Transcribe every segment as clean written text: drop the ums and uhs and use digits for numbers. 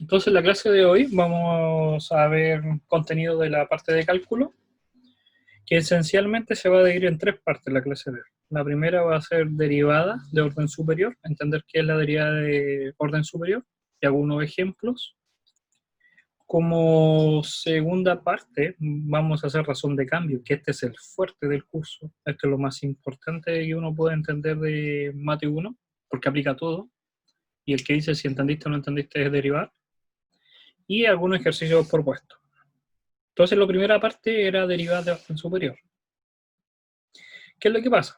Entonces, en la clase de hoy vamos a ver contenido de la parte de cálculo, que esencialmente se va a dividir en tres partes la clase de hoy. La primera va a ser derivada de orden superior, entender qué es la derivada de orden superior, y algunos ejemplos. Como segunda parte vamos a hacer razón de cambio, que este es el fuerte del curso. Esto es lo más importante que uno puede entender de Mate 1, porque aplica todo. Y el que dice si entendiste o no entendiste es derivar. Y algunos ejercicios propuestos. Entonces, la primera parte era derivada de orden superior. ¿Qué es lo que pasa?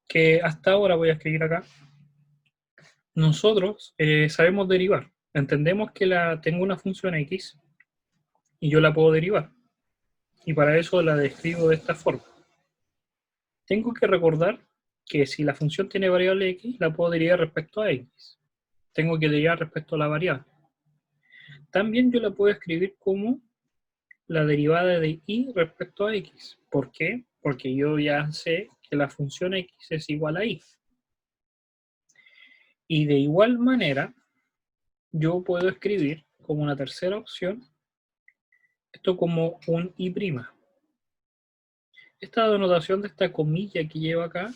Que hasta ahora, voy a escribir acá, nosotros sabemos derivar. Entendemos que tengo una función x y yo la puedo derivar. Y para eso la describo de esta forma. Tengo que recordar que si la función tiene variable x, la puedo derivar respecto a x. Tengo que derivar respecto a la variable. También yo la puedo escribir como la derivada de y respecto a x. ¿Por qué? Porque yo ya sé que la función x es igual a y. Y de igual manera, yo puedo escribir como una tercera opción esto como un y'. Esta denotación de esta comilla que llevo acá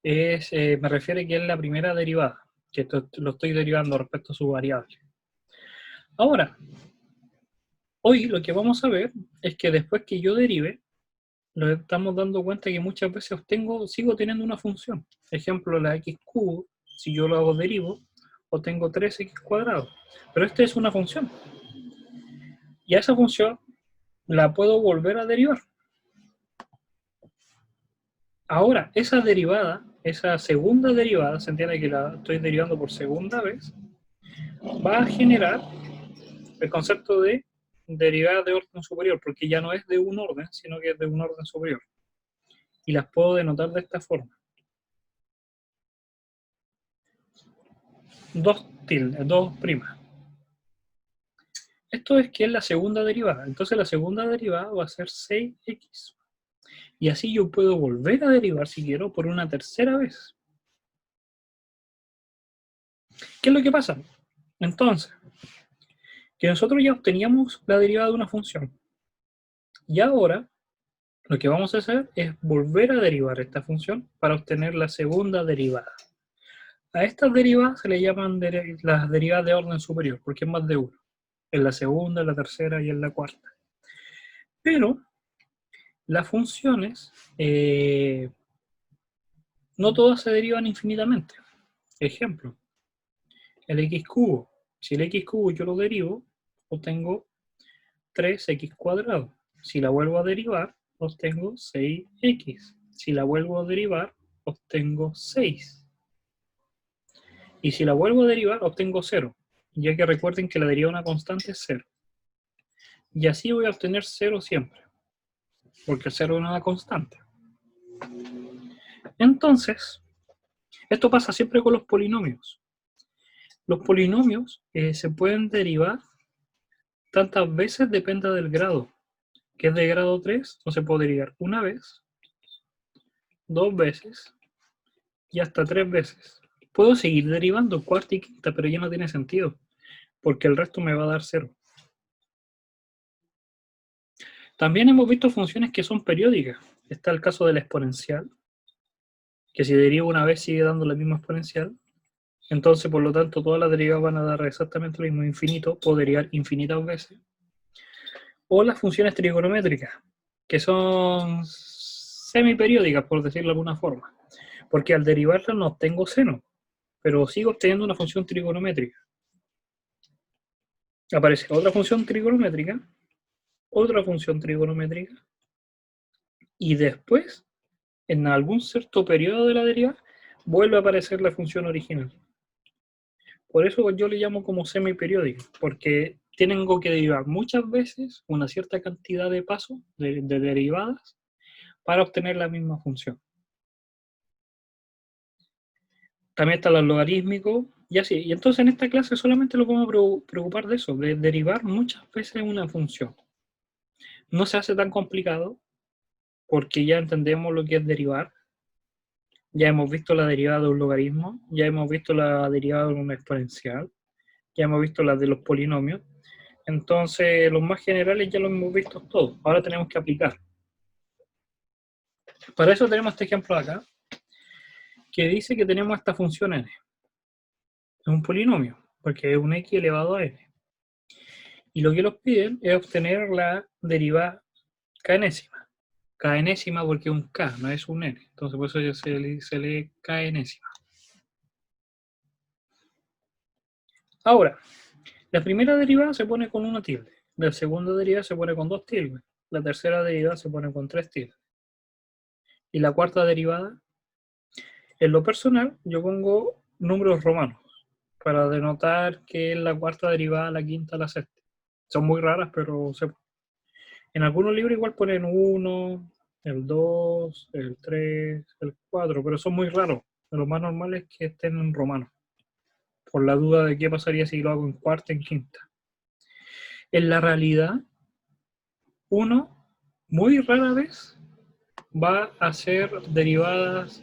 me refiere que es la primera derivada, que lo estoy derivando respecto a su variable. Ahora, hoy lo que vamos a ver es que después que yo derive, nos estamos dando cuenta que muchas veces sigo teniendo una función. Ejemplo, la x cubo, si yo lo hago derivo, obtengo 3x cuadrado. Pero esta es una función. Y a esa función la puedo volver a derivar. Ahora, esa derivada, esa segunda derivada, se entiende que la estoy derivando por segunda vez, va a generar el concepto de derivada de orden superior, porque ya no es de un orden, sino que es de un orden superior. Y las puedo denotar de esta forma. Dos primas. Esto es que es la segunda derivada. Entonces la segunda derivada va a ser 6x. Y así yo puedo volver a derivar, si quiero, por una tercera vez. ¿Qué es lo que pasa? Entonces, que nosotros ya obteníamos la derivada de una función. Y ahora, lo que vamos a hacer es volver a derivar esta función para obtener la segunda derivada. A estas derivadas se le llaman las derivadas de orden superior, porque es más de uno. En la segunda, en la tercera y en la cuarta. Pero las funciones no todas se derivan infinitamente. Ejemplo, el x cubo. Si el x cubo yo lo derivo, obtengo 3x cuadrado. Si la vuelvo a derivar, obtengo 6x. Si la vuelvo a derivar, obtengo 6. Y si la vuelvo a derivar, obtengo 0. Ya que recuerden que la derivada de una constante es 0. Y así voy a obtener 0 siempre. Porque el 0 es una constante. Entonces, esto pasa siempre con los polinomios. Los polinomios se pueden derivar tantas veces depende del grado. Que es de grado 3, no se puede derivar una vez, 2 veces y hasta 3 veces. Puedo seguir derivando cuarta y quinta, pero ya no tiene sentido, porque el resto me va a dar 0. También hemos visto funciones que son periódicas. Está el caso de la exponencial, que si derivo una vez sigue dando la misma exponencial. Entonces, por lo tanto, todas las derivadas van a dar exactamente lo mismo, infinito, puedo derivar infinitas veces. O las funciones trigonométricas, que son semiperiódicas, por decirlo de alguna forma. Porque al derivarlas no obtengo seno, pero sigo obteniendo una función trigonométrica. Aparece otra función trigonométrica, y después, en algún cierto periodo de la derivada, vuelve a aparecer la función original. Por eso yo le llamo como semiperiódica, porque tengo que derivar muchas veces una cierta cantidad de pasos, de derivadas, para obtener la misma función. También está el logarítmico, y así. Y entonces en esta clase solamente lo vamos a preocupar de eso, de derivar muchas veces una función. No se hace tan complicado, porque ya entendemos lo que es derivar. Ya hemos visto la derivada de un logaritmo, ya hemos visto la derivada de una exponencial, ya hemos visto las de los polinomios. Entonces, los más generales ya los hemos visto todos. Ahora tenemos que aplicar. Para eso tenemos este ejemplo de acá, que dice que tenemos esta función n. Es un polinomio, porque es un x elevado a n. Y lo que nos piden es obtener la derivada k-enésima. K-enésima porque es un k, no es un n. Entonces, por eso se lee k-enésima. Ahora, la primera derivada se pone con una tilde. La segunda derivada se pone con 2 tildes. La tercera derivada se pone con 3 tildes. Y la cuarta derivada, en lo personal, yo pongo números romanos para denotar que es la cuarta derivada, la quinta, la sexta. Son muy raras, pero en algunos libros igual ponen 1, el 2, el 3, el 4, pero son muy raros. Lo más normal es que estén en romanos, por la duda de qué pasaría si lo hago en cuarta, en quinta. En la realidad, uno muy rara vez va a hacer derivadas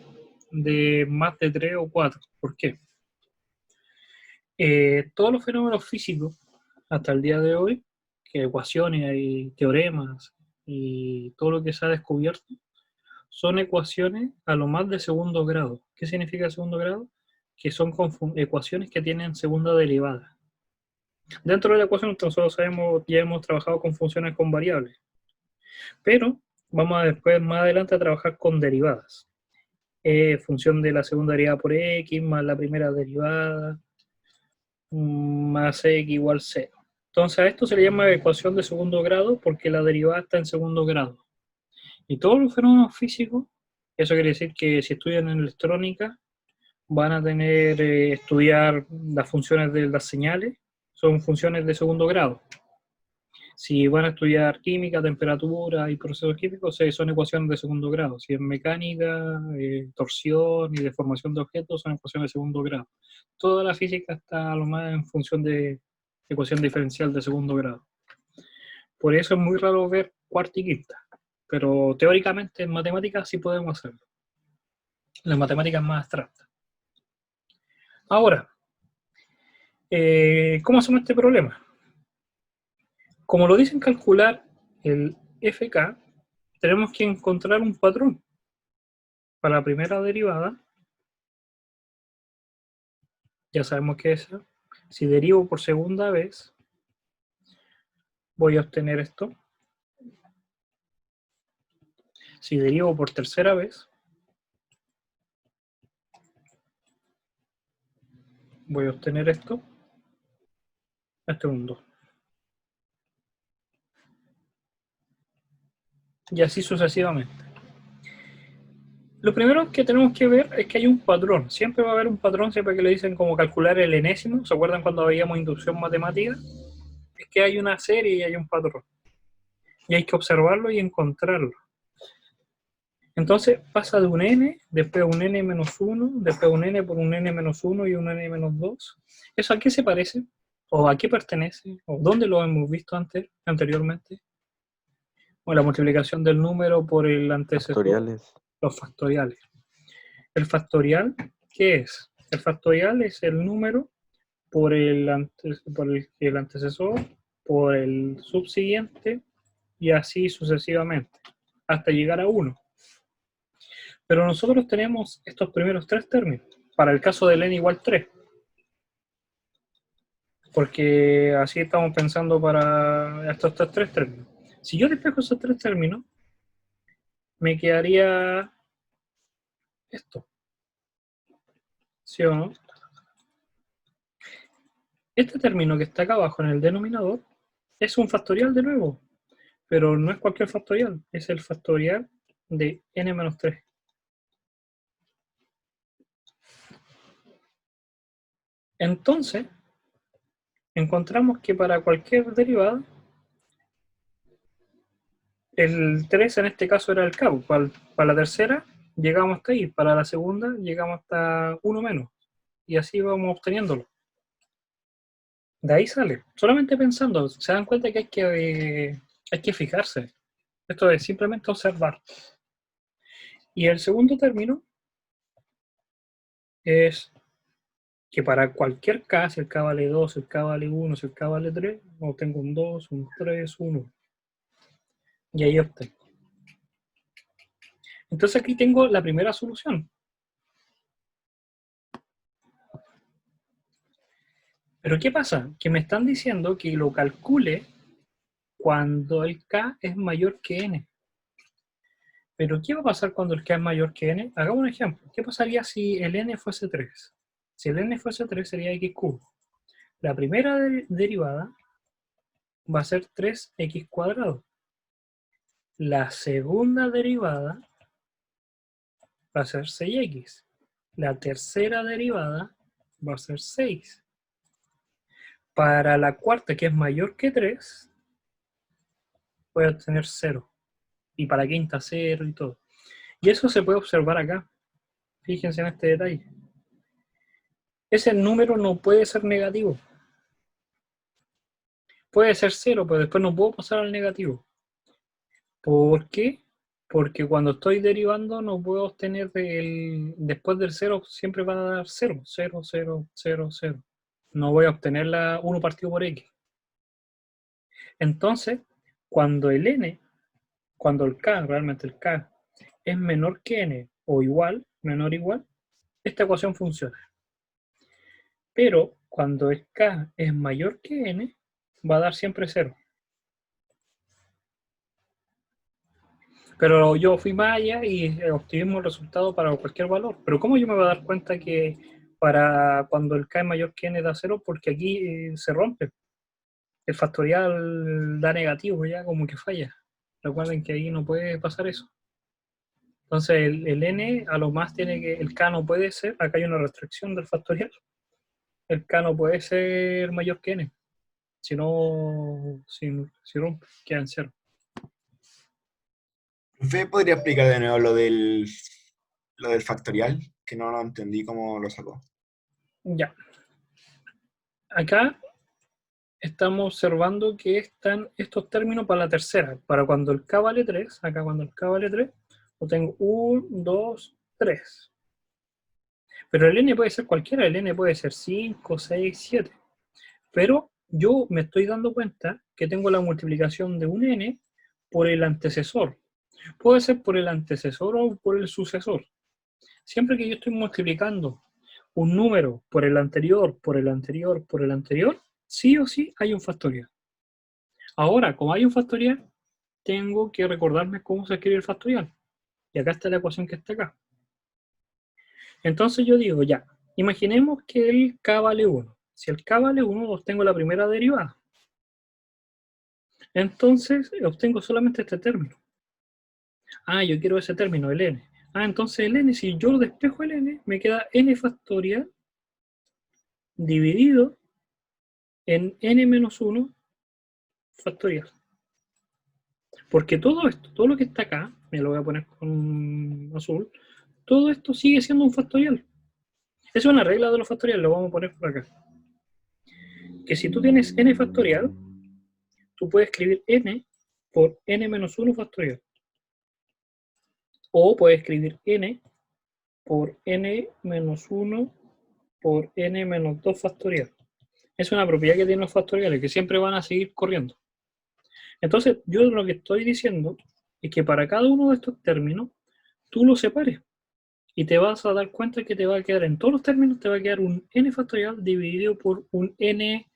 de más de 3 o 4. ¿Por qué? Todos los fenómenos físicos, hasta el día de hoy, que ecuaciones y teoremas y todo lo que se ha descubierto, son ecuaciones a lo más de segundo grado. ¿Qué significa segundo grado? Que son ecuaciones que tienen segunda derivada. Dentro de la ecuación nosotros sabemos, ya hemos trabajado con funciones con variables, pero vamos a después, más adelante, a trabajar con derivadas. Función de la segunda derivada por x más la primera derivada más x igual 0. Entonces a esto se le llama ecuación de segundo grado porque la derivada está en segundo grado. Y todos los fenómenos físicos, eso quiere decir que si estudian en electrónica, van a tener estudiar las funciones de las señales, son funciones de segundo grado. Si van a estudiar química, temperatura y procesos químicos, son ecuaciones de segundo grado. Si es mecánica, torsión y deformación de objetos, son ecuaciones de segundo grado. Toda la física está a lo más en función de ecuación diferencial de segundo grado. Por eso es muy raro ver cuarta y quinta, pero teóricamente en matemáticas sí podemos hacerlo. Las matemáticas más abstractas. Ahora, ¿cómo hacemos este problema? Como lo dicen calcular el FK, tenemos que encontrar un patrón para la primera derivada. Ya sabemos que es, si derivo por segunda vez, voy a obtener esto. Si derivo por tercera vez, voy a obtener esto. Este es un 2. Y así sucesivamente. Lo primero que tenemos que ver es que hay un patrón. Siempre va a haber un patrón, siempre que le dicen como calcular el enésimo. ¿Se acuerdan cuando veíamos inducción matemática? Es que hay una serie y hay un patrón. Y hay que observarlo y encontrarlo. Entonces pasa de un n, después un n menos 1, después un n por un n menos 1 y un n menos 2. ¿Eso a qué se parece? ¿O a qué pertenece? ¿O dónde lo hemos visto anteriormente? O la multiplicación del número por el antecesor. Factoriales. Los factoriales. ¿El factorial qué es? El factorial es el número por el antecesor, por el subsiguiente y así sucesivamente, hasta llegar a 1. Pero nosotros tenemos estos primeros 3 términos, para el caso del n igual 3. Porque así estamos pensando para estos 3 términos. Si yo despejo esos 3 términos, me quedaría esto. ¿Sí o no? Este término que está acá abajo en el denominador es un factorial de nuevo, pero no es cualquier factorial, es el factorial de n-3. Entonces, encontramos que para cualquier derivada, el 3 en este caso era el cabo. Para la tercera llegamos hasta ahí, para la segunda llegamos hasta 1 menos. Y así vamos obteniéndolo. De ahí sale. Solamente pensando, se dan cuenta que hay que fijarse. Esto es simplemente observar. Y el segundo término es que para cualquier k, si el k vale 2, si el k vale 1, si el k vale 3, obtengo un 2, un 3, un 1. Y ahí obtengo. Entonces aquí tengo la primera solución. Pero ¿qué pasa? Que me están diciendo que lo calcule cuando el k es mayor que n. Pero ¿qué va a pasar cuando el k es mayor que n? Hagamos un ejemplo. ¿Qué pasaría si el n fuese 3? Si el n fuese 3 sería x cubo. La primera derivada va a ser 3x cuadrado. La segunda derivada va a ser 6x. La tercera derivada va a ser 6. Para la cuarta, que es mayor que 3, voy a obtener 0. Y para la quinta, 0 y todo. Y eso se puede observar acá. Fíjense en este detalle. Ese número no puede ser negativo. Puede ser 0, pero después no puedo pasar al negativo. ¿Por qué? Porque cuando estoy derivando no puedo obtener después del 0 siempre va a dar 0, 0, 0, 0, 0. No voy a obtener la 1 partido por x. Entonces, cuando el n, cuando el k, realmente el k, es menor que n o igual, menor o igual, esta ecuación funciona. Pero cuando el k es mayor que n, va a dar siempre 0. Pero yo fui más allá y obtuvimos el resultado para cualquier valor. Pero ¿cómo yo me voy a dar cuenta que para cuando el k es mayor que n da 0? Porque aquí se rompe. El factorial da negativo, ya como que falla. Recuerden que ahí no puede pasar eso. Entonces el n a lo más tiene que, el k no puede ser, acá hay una restricción del factorial. El k no puede ser mayor que n. Si no, si rompe, queda en 0. ¿Usted podría explicar de nuevo lo del factorial? Que no lo entendí cómo lo sacó. Ya. Acá estamos observando que están estos términos para la tercera. Para cuando el k vale 3, acá cuando el k vale 3, lo tengo 1, 2, 3. Pero el n puede ser cualquiera, el n puede ser 5, 6, 7. Pero yo me estoy dando cuenta que tengo la multiplicación de un n por el antecesor. Puede ser por el antecesor o por el sucesor. Siempre que yo estoy multiplicando un número por el anterior, por el anterior, por el anterior, sí o sí hay un factorial. Ahora, como hay un factorial, tengo que recordarme cómo se escribe el factorial. Y acá está la ecuación que está acá. Entonces yo digo, ya, imaginemos que el k vale 1. Si el k vale 1, obtengo la primera derivada. Entonces obtengo solamente este término. Ah, yo quiero ese término, el n. Ah, entonces el n, si yo despejo el n, me queda n factorial dividido en n menos 1 factorial. Porque todo esto, todo lo que está acá, me lo voy a poner con azul, todo esto sigue siendo un factorial. Es una regla de los factoriales, lo vamos a poner por acá. Que si tú tienes n factorial, tú puedes escribir n por n menos 1 factorial. O puedes escribir n por n menos 1 por n menos 2 factorial. Es una propiedad que tienen los factoriales, que siempre van a seguir corriendo. Entonces, yo lo que estoy diciendo es que para cada uno de estos términos, tú los separes. Y te vas a dar cuenta que te va a quedar, en todos los términos, te va a quedar un n factorial dividido por un n,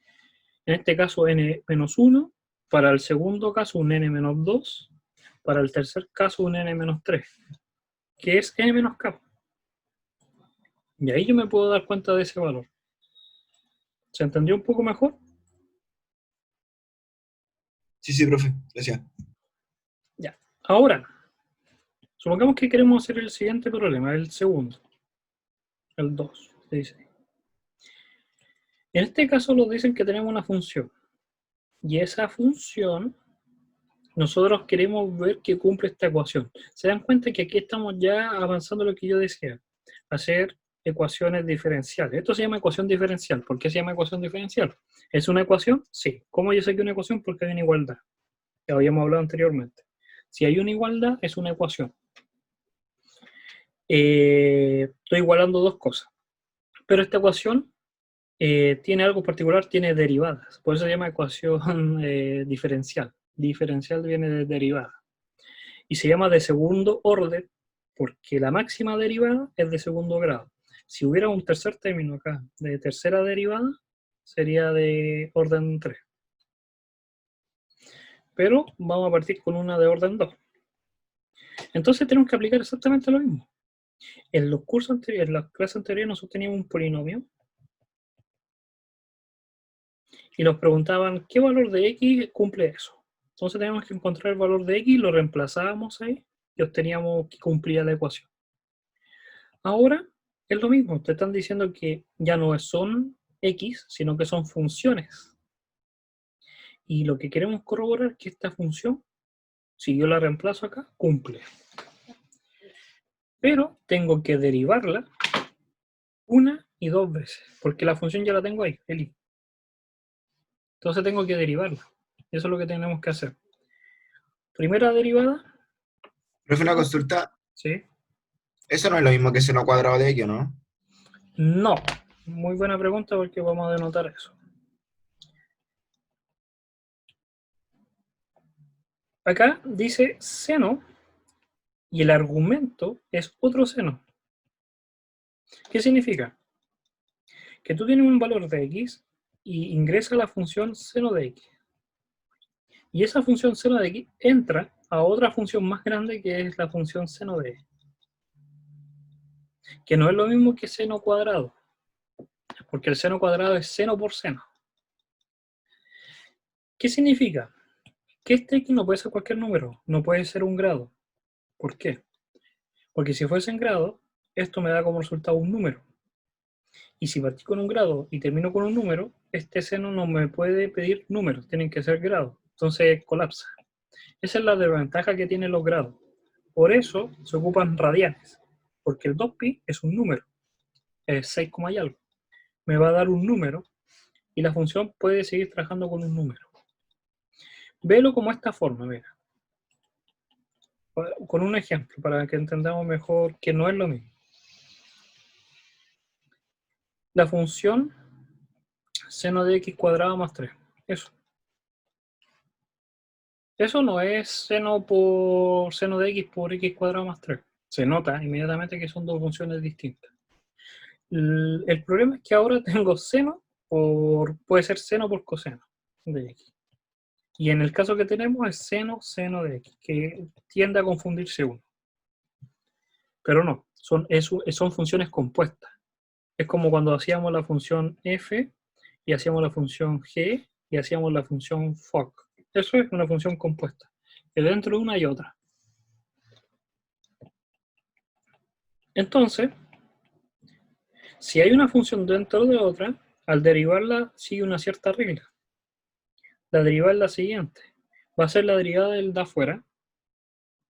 en este caso n menos 1, para el segundo caso un n menos 2, para el tercer caso un n menos 3, que es n menos k. Y ahí yo me puedo dar cuenta de ese valor. ¿Se entendió un poco mejor? Sí, profe, gracias. Ya. Ahora, supongamos que queremos hacer el siguiente problema, el segundo. El 2, se dice. En este caso nos dicen que tenemos una función. Y esa función, nosotros queremos ver que cumple esta ecuación. Se dan cuenta que aquí estamos ya avanzando lo que yo decía. Hacer ecuaciones diferenciales. Esto se llama ecuación diferencial. ¿Por qué se llama ecuación diferencial? ¿Es una ecuación? Sí. ¿Cómo yo sé que es una ecuación? Porque hay una igualdad. Ya habíamos hablado anteriormente. Si hay una igualdad, es una ecuación. Estoy igualando dos cosas. Pero esta ecuación tiene algo particular, tiene derivadas. Por eso se llama ecuación diferencial. Diferencial viene de derivada. Y se llama de segundo orden porque la máxima derivada es de segundo grado. Si hubiera un tercer término acá de tercera derivada, sería de orden 3. Pero vamos a partir con una de orden 2. Entonces tenemos que aplicar exactamente lo mismo. En los cursos anteriores, en las clases anteriores, nosotros teníamos un polinomio y nos preguntaban qué valor de x cumple eso. Entonces teníamos que encontrar el valor de x, lo reemplazábamos ahí y obteníamos que cumplía la ecuación. Ahora es lo mismo, te están diciendo que ya no son x, sino que son funciones. Y lo que queremos corroborar es que esta función, si yo la reemplazo acá, cumple. Pero tengo que derivarla una y dos veces, porque la función ya la tengo ahí, el i. Entonces tengo que derivarla. Eso es lo que tenemos que hacer. Primera derivada. Profe, una consulta. ¿Sí? Eso no es lo mismo que seno cuadrado de x, ¿no? No. Muy buena pregunta porque vamos a denotar eso. Acá dice seno y el argumento es otro seno. ¿Qué significa? Que tú tienes un valor de x y ingresa la función seno de x. Y esa función seno de x entra a otra función más grande que es la función seno de x. Que no es lo mismo que seno cuadrado, porque el seno cuadrado es seno por seno. ¿Qué significa? Que este x no puede ser cualquier número, no puede ser un grado. ¿Por qué? Porque si fuese en grado, esto me da como resultado un número. Y si partí con un grado y termino con un número, este seno no me puede pedir números, tienen que ser grados. Entonces colapsa. Esa es la desventaja que tienen los grados. Por eso se ocupan radianes, porque el 2pi es un número, es 6, y algo. Me va a dar un número y la función puede seguir trabajando con un número. Velo como esta forma, mira. Con un ejemplo, para que entendamos mejor que no es lo mismo. La función seno de x cuadrado más 3. Eso. Eso no es seno por seno de x por x cuadrado más 3. Se nota inmediatamente que son dos funciones distintas. El problema es que ahora tengo seno puede ser seno por coseno de x. Y en el caso que tenemos es seno de x, que tiende a confundirse uno. Pero no, son funciones compuestas. Es como cuando hacíamos la función f y hacíamos la función g y hacíamos la función foc. Eso es una función compuesta, que dentro de una hay otra. Entonces, si hay una función dentro de otra, al derivarla sigue una cierta regla. La derivada es la siguiente. Va a ser la derivada del de afuera,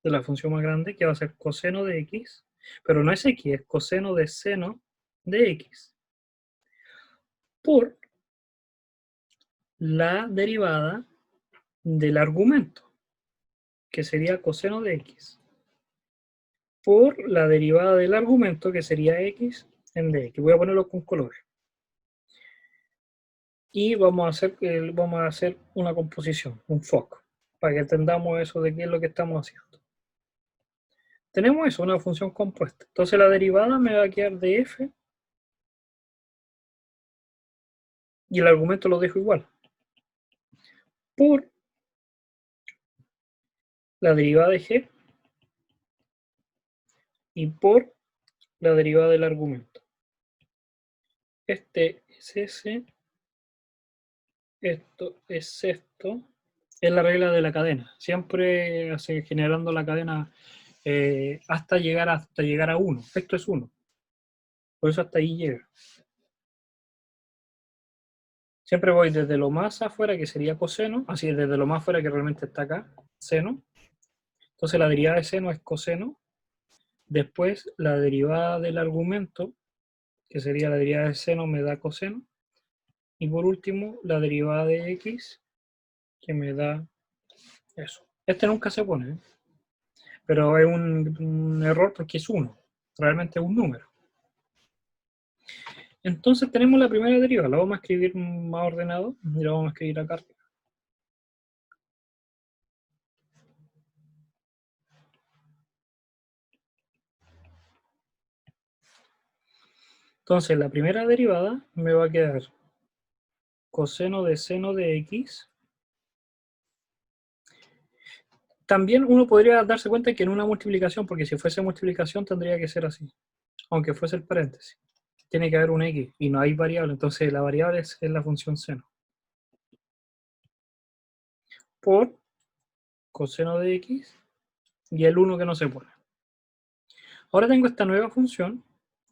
de la función más grande, que va a ser coseno de x, pero no es x, es coseno de seno de x, por la derivada del argumento, que sería coseno de x, por la derivada del argumento, que sería x en dx. Voy a ponerlo con colores. Y vamos a hacer una composición, un foco, para que entendamos eso de qué es lo que estamos haciendo. Tenemos eso, una función compuesta. Entonces la derivada me va a quedar de f y el argumento lo dejo igual. Por la derivada de g y por la derivada del argumento. Este es ese, esto es esto. Es la regla de la cadena. Siempre generando la cadena hasta llegar a 1. Esto es 1. Por eso hasta ahí llega. Siempre voy desde lo más afuera, que sería coseno, así desde lo más afuera que realmente está acá, seno. Entonces la derivada de seno es coseno. Después la derivada del argumento, que sería la derivada de seno, me da coseno. Y por último, la derivada de x, que me da eso. Este nunca se pone, ¿eh? Pero es un error porque es 1. Realmente es un número. Entonces tenemos la primera deriva, la vamos a escribir más ordenado y la vamos a escribir acá arriba. Entonces la primera derivada me va a quedar coseno de seno de x. También uno podría darse cuenta que en una multiplicación, porque si fuese multiplicación tendría que ser así, aunque fuese el paréntesis. Tiene que haber un x y no hay variable, entonces la variable es la función seno. Por coseno de x y el 1 que no se pone. Ahora tengo esta nueva función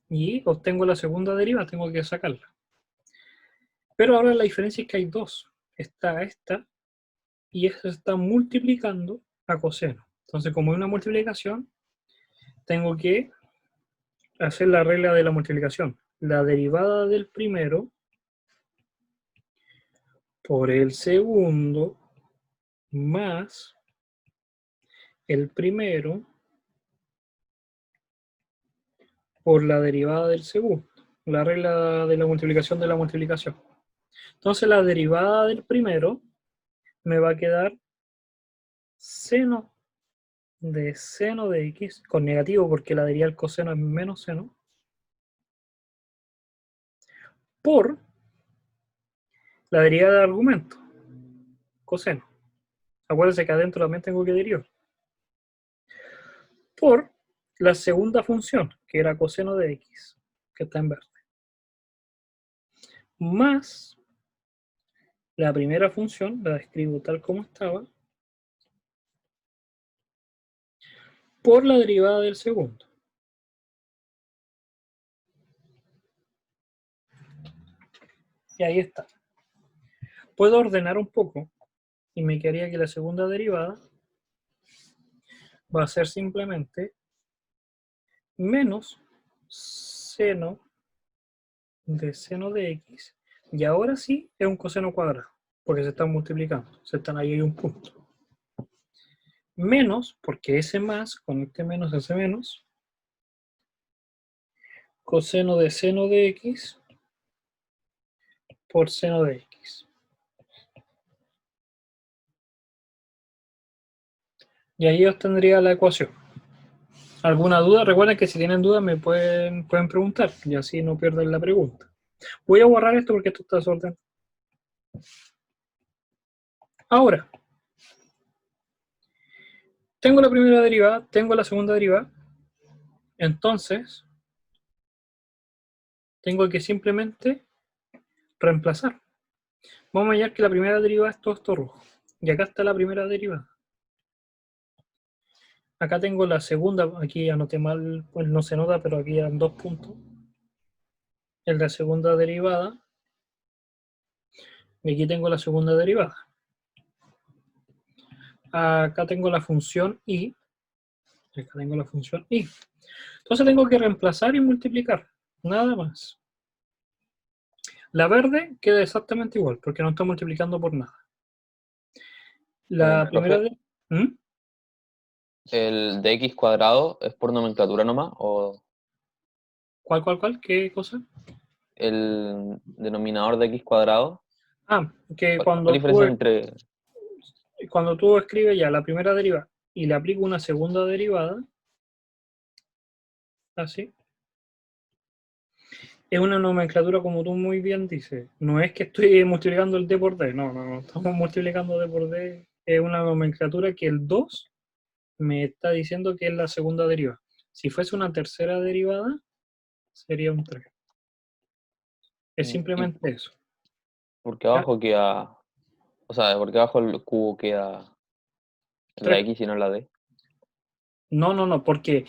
y obtengo la segunda deriva, tengo que sacarla. Pero ahora la diferencia es que hay dos. Está esta y esta se está multiplicando a coseno. Entonces, como es una multiplicación, tengo que hacer la regla de la multiplicación. La derivada del primero por el segundo más el primero por la derivada del segundo. La regla de la multiplicación de la multiplicación. Entonces la derivada del primero me va a quedar seno de x con negativo porque la derivada del coseno es menos seno por la derivada del argumento, coseno. Acuérdense que adentro también tengo que derivar. Por la segunda función, que era coseno de x, que está en verde. Más la primera función, la escribo tal como estaba, por la derivada del segundo. Y ahí está. Puedo ordenar un poco y me quedaría que la segunda derivada va a ser simplemente menos seno de x. Y ahora sí es un coseno cuadrado, porque se están multiplicando, se están ahí en un punto. Menos, porque ese más, con este menos hace menos, coseno de x por seno de x. Y ahí obtendría la ecuación. ¿Alguna duda? Recuerden que si tienen dudas me pueden preguntar y así no pierden la pregunta. Voy a borrar esto porque esto está desordenado. Ahora, tengo la primera derivada, tengo la segunda derivada, entonces tengo que simplemente reemplazar. Vamos a hallar que la primera derivada es todo esto rojo. Y acá está la primera derivada. Acá tengo la segunda, aquí anoté mal, pues no se nota, pero aquí eran 2 puntos. En la segunda derivada. Y aquí tengo la segunda derivada. Acá tengo la función y. Acá tengo la función y. Entonces tengo que reemplazar y multiplicar. Nada más. La verde queda exactamente igual, porque no está multiplicando por nada. La primera Profe, de. ¿Mm? ¿el de x cuadrado es por nomenclatura nomás? ¿O ¿Cuál? ¿Qué cosa? el denominador de x cuadrado? Ah, que ¿Cuál es la diferencia entre...? cuando tú escribes ya la primera derivada y le aplico una segunda derivada, así, es una nomenclatura como tú muy bien dices. No es que estoy multiplicando el d por d, no, estamos multiplicando d por d. Es una nomenclatura que el 2 me está diciendo que es la segunda derivada. Si fuese una tercera derivada, sería un 3. Es y simplemente eso. porque abajo queda... O sea, porque abajo el cubo queda en la 3. x y no en la d. No, porque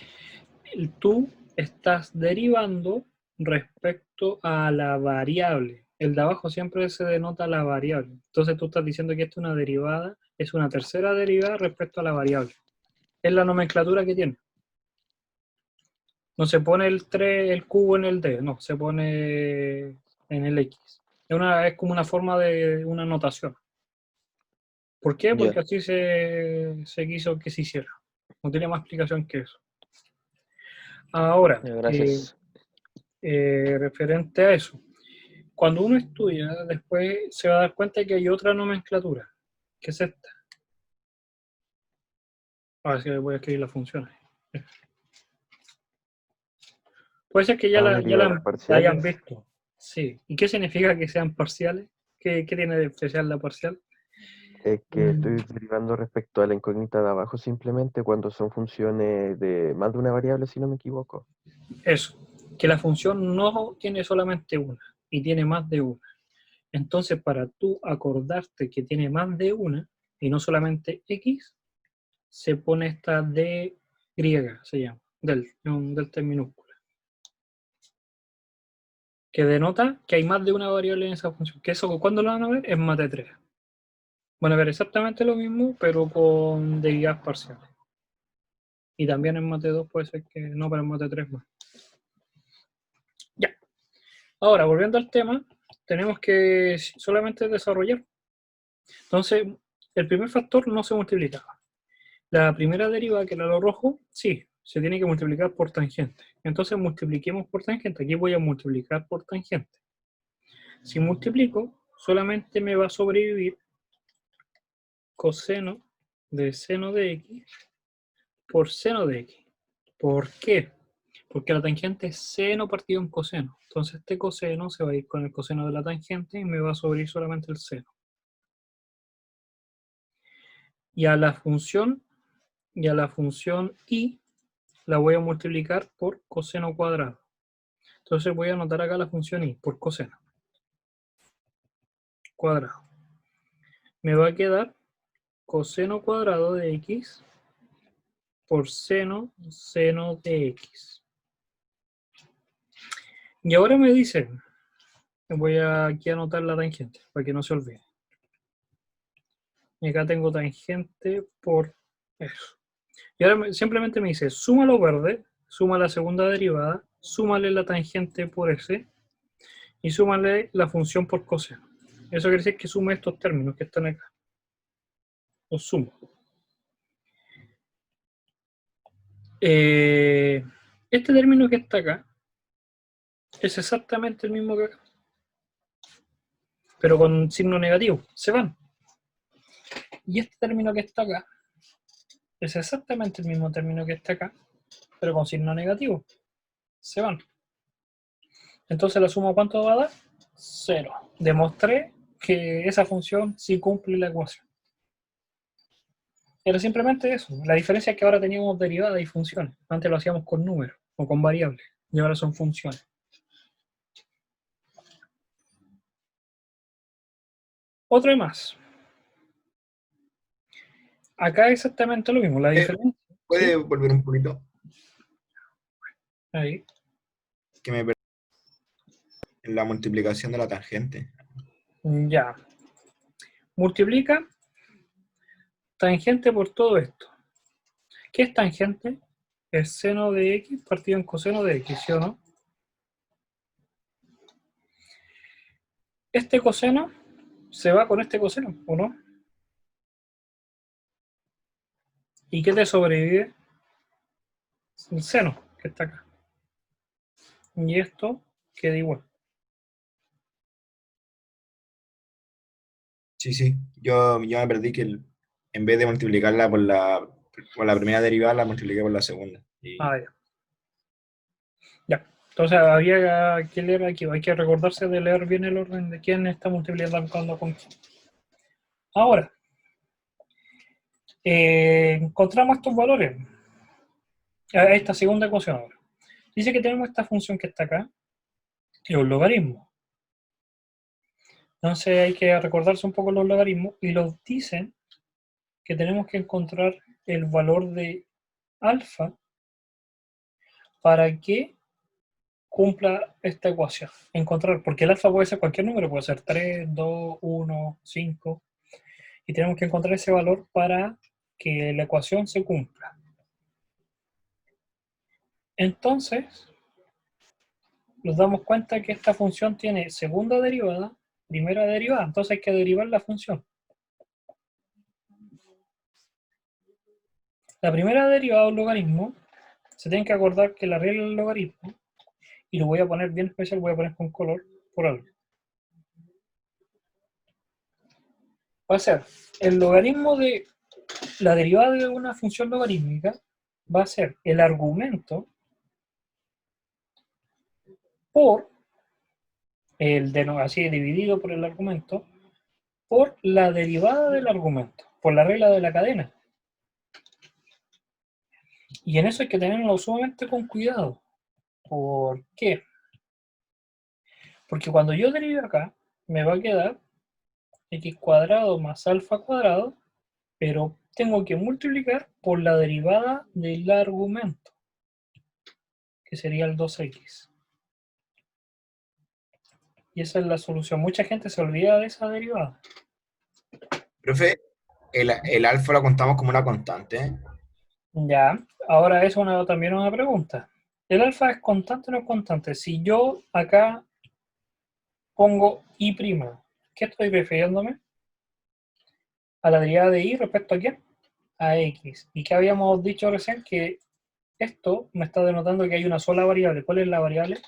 tú estás derivando respecto a la variable. El de abajo siempre se denota la variable. Entonces tú estás diciendo que esta es una derivada, es una tercera derivada respecto a la variable. Es la nomenclatura que tiene. No se pone el 3, el cubo en el d, no, se pone en el x. Es como una forma de una notación. ¿Por qué? Ya, Porque así se quiso que se hiciera. No tiene más explicación que eso. Ahora, ya, gracias. referente a eso. Cuando uno estudia, después se va a dar cuenta que hay otra nomenclatura, que es esta. A ver si voy a escribir las funciones. Puede ser que ya la Derivadas hayan parciales. visto. Sí. ¿Y qué significa que sean parciales? ¿Qué tiene de especial la parcial? Es que estoy derivando respecto a la incógnita de abajo simplemente cuando son funciones de más de una variable, si no me equivoco. Eso, que la función no tiene solamente una y tiene más de una. Entonces, para tú acordarte que tiene más de una y no solamente x, se pone esta d griega, se llama, un delta en minúscula, que denota que hay más de una variable en esa función. Que eso, ¿cuándo lo van a ver? En mate 3. Van a ver exactamente lo mismo, pero con derivadas parciales. Y también en mate 2 puede ser que no, pero en mate 3 más. Ya. Ahora, volviendo al tema, tenemos que solamente desarrollar. Entonces, el primer factor no se multiplicaba. La primera deriva, que era lo rojo, sí, se tiene que multiplicar por tangente. Entonces multipliquemos por tangente. Aquí voy a multiplicar por tangente. Si multiplico, solamente me va a sobrevivir coseno de seno de x por seno de x. ¿Por qué? Porque la tangente es seno partido en coseno. Entonces este coseno se va a ir con el coseno de la tangente y me va a sobrevivir solamente el seno. Y a la función y la voy a multiplicar por coseno cuadrado. Entonces voy a anotar acá la función y por coseno cuadrado. Me va a quedar coseno cuadrado de x por seno de x. Y ahora me dice, voy a aquí a anotar la tangente para que no se olvide. Y acá tengo tangente por eso. Y ahora simplemente me dice, suma lo verde, suma la segunda derivada, súmale la tangente por s y súmale la función por coseno. Eso quiere decir que sume estos términos que están acá. Los sumo. Este término que está acá es exactamente el mismo que acá, pero con signo negativo. Se van. Y este término que está acá es exactamente el mismo término que está acá, pero con signo negativo. Se van. Entonces la suma, ¿cuánto va a dar? 0. Demostré que esa función sí cumple la ecuación. Era simplemente eso. La diferencia es que ahora teníamos derivadas y funciones. Antes lo hacíamos con números o con variables. Y ahora son funciones. Otra más. Acá exactamente lo mismo. La diferencia. ¿Puede ¿Sí? volver un poquito? Ahí. Que me perdí en la multiplicación de la tangente. Ya. Multiplica tangente por todo esto. ¿Qué es tangente? Es seno de x partido en coseno de x, ¿sí o no? Este coseno se va con este coseno, ¿o no? ¿Y qué te sobrevive? El seno, que está acá. Y esto queda igual. Sí, sí. Yo me perdí que en vez de multiplicarla por la primera derivada, la multipliqué por la segunda. Ah, ya. Ya. Entonces había que leer aquí, hay que recordarse de leer bien el orden de quién está multiplicando con quién. Ahora, encontramos estos valores. Esta segunda ecuación ahora. Dice que tenemos esta función que está acá, y un logaritmo. Entonces hay que recordarse un poco los logaritmos y los dicen que tenemos que encontrar el valor de alfa para que cumpla esta ecuación. Encontrar, porque el alfa puede ser cualquier número, puede ser 3, 2, 1, 5, y tenemos que encontrar ese valor para que la ecuación se cumpla. Entonces, nos damos cuenta que esta función tiene segunda derivada, primera derivada, entonces hay que derivar la función. La primera derivada de un logaritmo, se tienen que acordar que la regla del logaritmo y lo voy a poner bien especial, voy a poner con color por algo. Va a ser el logaritmo de la derivada de una función logarítmica, va a ser el argumento por así dividido por el argumento, por la derivada del argumento, por la regla de la cadena. Y en eso hay que tenerlo sumamente con cuidado. ¿Por qué? Porque cuando yo derive acá, me va a quedar x cuadrado más alfa cuadrado, pero tengo que multiplicar por la derivada del argumento, que sería el 2x. Y esa es la solución. Mucha gente se olvida de esa derivada. Profe, el alfa lo contamos como una constante, ¿eh? Ya, ahora es también una pregunta. ¿El alfa es constante o no es constante? Si yo acá pongo y', ¿qué estoy refiriéndome? A la derivada de y respecto a quién? A x. ¿Y qué habíamos dicho recién? Que esto me está denotando que hay una sola variable. ¿Cuál es la variable?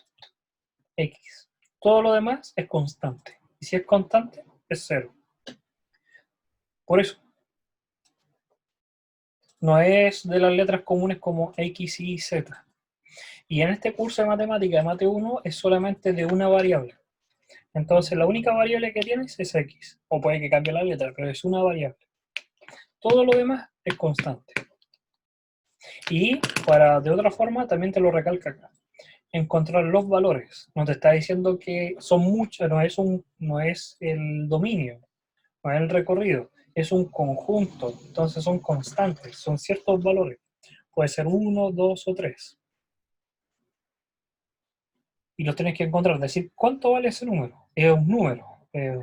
X. Todo lo demás es constante. Y si es constante, es 0. Por eso, no es de las letras comunes como X, Y, Z. Y en este curso de matemática de Mate 1 es solamente de una variable. Entonces la única variable que tienes es X. O puede que cambie la letra, pero es una variable. Todo lo demás es constante. Y de otra forma también te lo recalca acá. Encontrar los valores. No te está diciendo que son muchas, no es el dominio, no es el recorrido. Es un conjunto, entonces son constantes, son ciertos valores. Puede ser 1, 2 o 3. Y los tienes que encontrar, decir cuánto vale ese número. Es un número,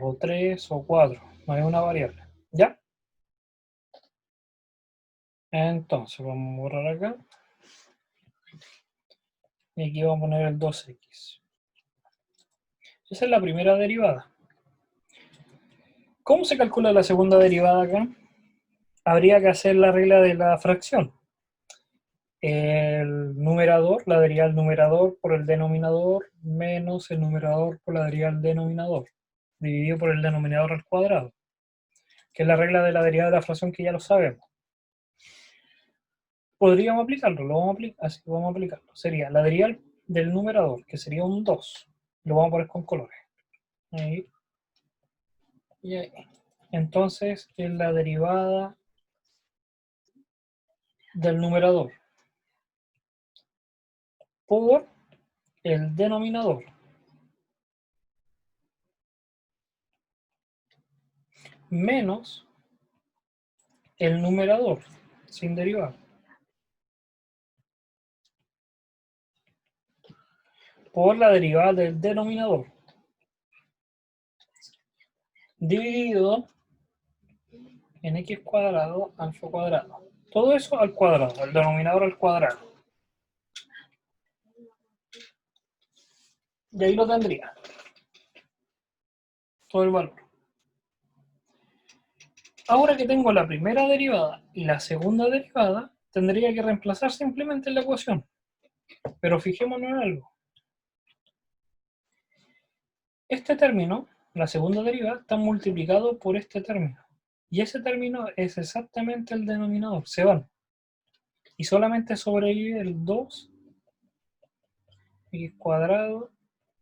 o 3 o 4, no es una variable. ¿Ya? Entonces vamos a borrar acá. Y aquí vamos a poner el 2x. Esa es la primera derivada. ¿Cómo se calcula la segunda derivada acá? Habría que hacer la regla de la fracción. El numerador, la derivada del numerador por el denominador, menos el numerador por la derivada del denominador, dividido por el denominador al cuadrado, que es la regla de la derivada de la fracción que ya lo sabemos. Podríamos aplicarlo, así vamos a aplicarlo. Sería la derivada del numerador, que sería un 2. Lo vamos a poner con colores. Ahí. Y ahí. Entonces, es la derivada del numerador por el denominador menos el numerador sin derivar por la derivada del denominador dividido en x cuadrado alfa cuadrado. Todo eso al cuadrado, el denominador al cuadrado. Y ahí lo tendría. Todo el valor. Ahora que tengo la primera derivada y la segunda derivada, tendría que reemplazar simplemente en la ecuación. Pero fijémonos en algo. Este término, la segunda derivada, está multiplicado por este término. Y ese término es exactamente el denominador. Se van. Y solamente sobrevive el 2x cuadrado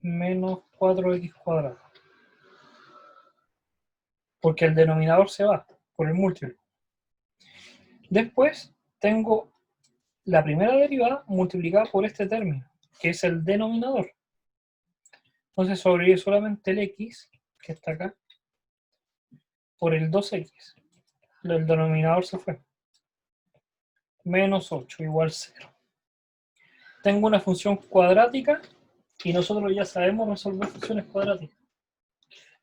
menos 4x cuadrado. Porque el denominador se va por el múltiplo. Después tengo la primera derivada multiplicada por este término, que es el denominador. Entonces sobrevive solamente el x, que está acá, por el 2x. El denominador se fue. Menos 8 igual 0. Tengo una función cuadrática y nosotros ya sabemos resolver funciones cuadráticas.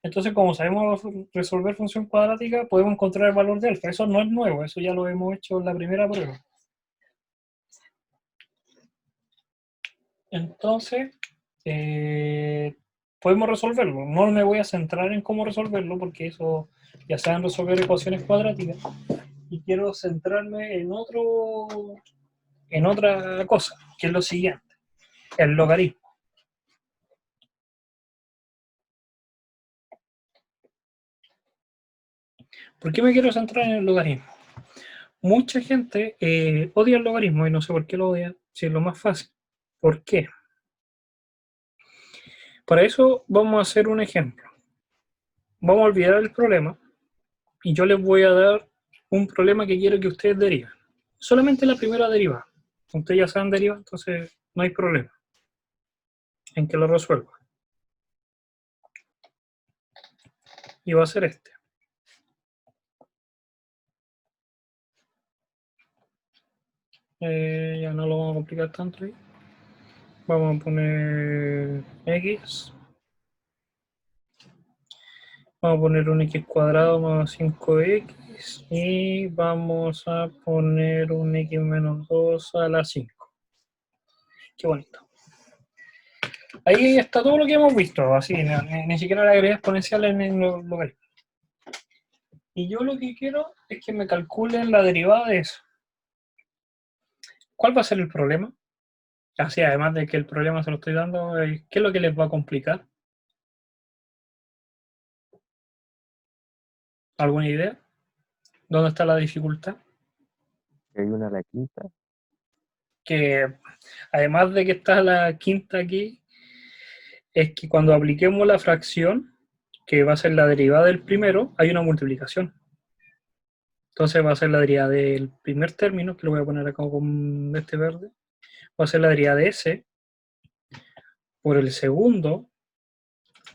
Entonces, como sabemos resolver función cuadrática, podemos encontrar el valor de alfa. Eso no es nuevo, eso ya lo hemos hecho en la primera prueba. Entonces, podemos resolverlo. No me voy a centrar en cómo resolverlo, porque eso ya saben resolver ecuaciones cuadráticas. Y quiero centrarme en otra cosa, que es lo siguiente, el logaritmo. ¿Por qué me quiero centrar en el logaritmo? Mucha gente odia el logaritmo y no sé por qué lo odia, si es lo más fácil. ¿Por qué? Para eso vamos a hacer un ejemplo. Vamos a olvidar el problema y yo les voy a dar un problema que quiero que ustedes deriven. Solamente la primera derivada. Ustedes ya saben derivar, entonces no hay problema en que lo resuelva. Y va a ser este. Ya no lo vamos a complicar tanto ahí. Vamos a poner x. Vamos a poner un x cuadrado más 5x. Y vamos a poner un x menos 2 a la 5. Qué bonito. Ahí está todo lo que hemos visto, así, ni siquiera la agregué exponencial en el logaritmo. Y yo lo que quiero es que me calculen la derivada de eso. ¿Cuál va a ser el problema? Así, además de que el problema se lo estoy dando, ¿qué es lo que les va a complicar? ¿Alguna idea? ¿Dónde está la dificultad? Hay una a la quinta. Que además de que está la quinta aquí, es que cuando apliquemos la fracción, que va a ser la derivada del primero, hay una multiplicación. Entonces va a ser la derivada del primer término, que lo voy a poner acá con este verde, va a ser la derivada de s por el segundo,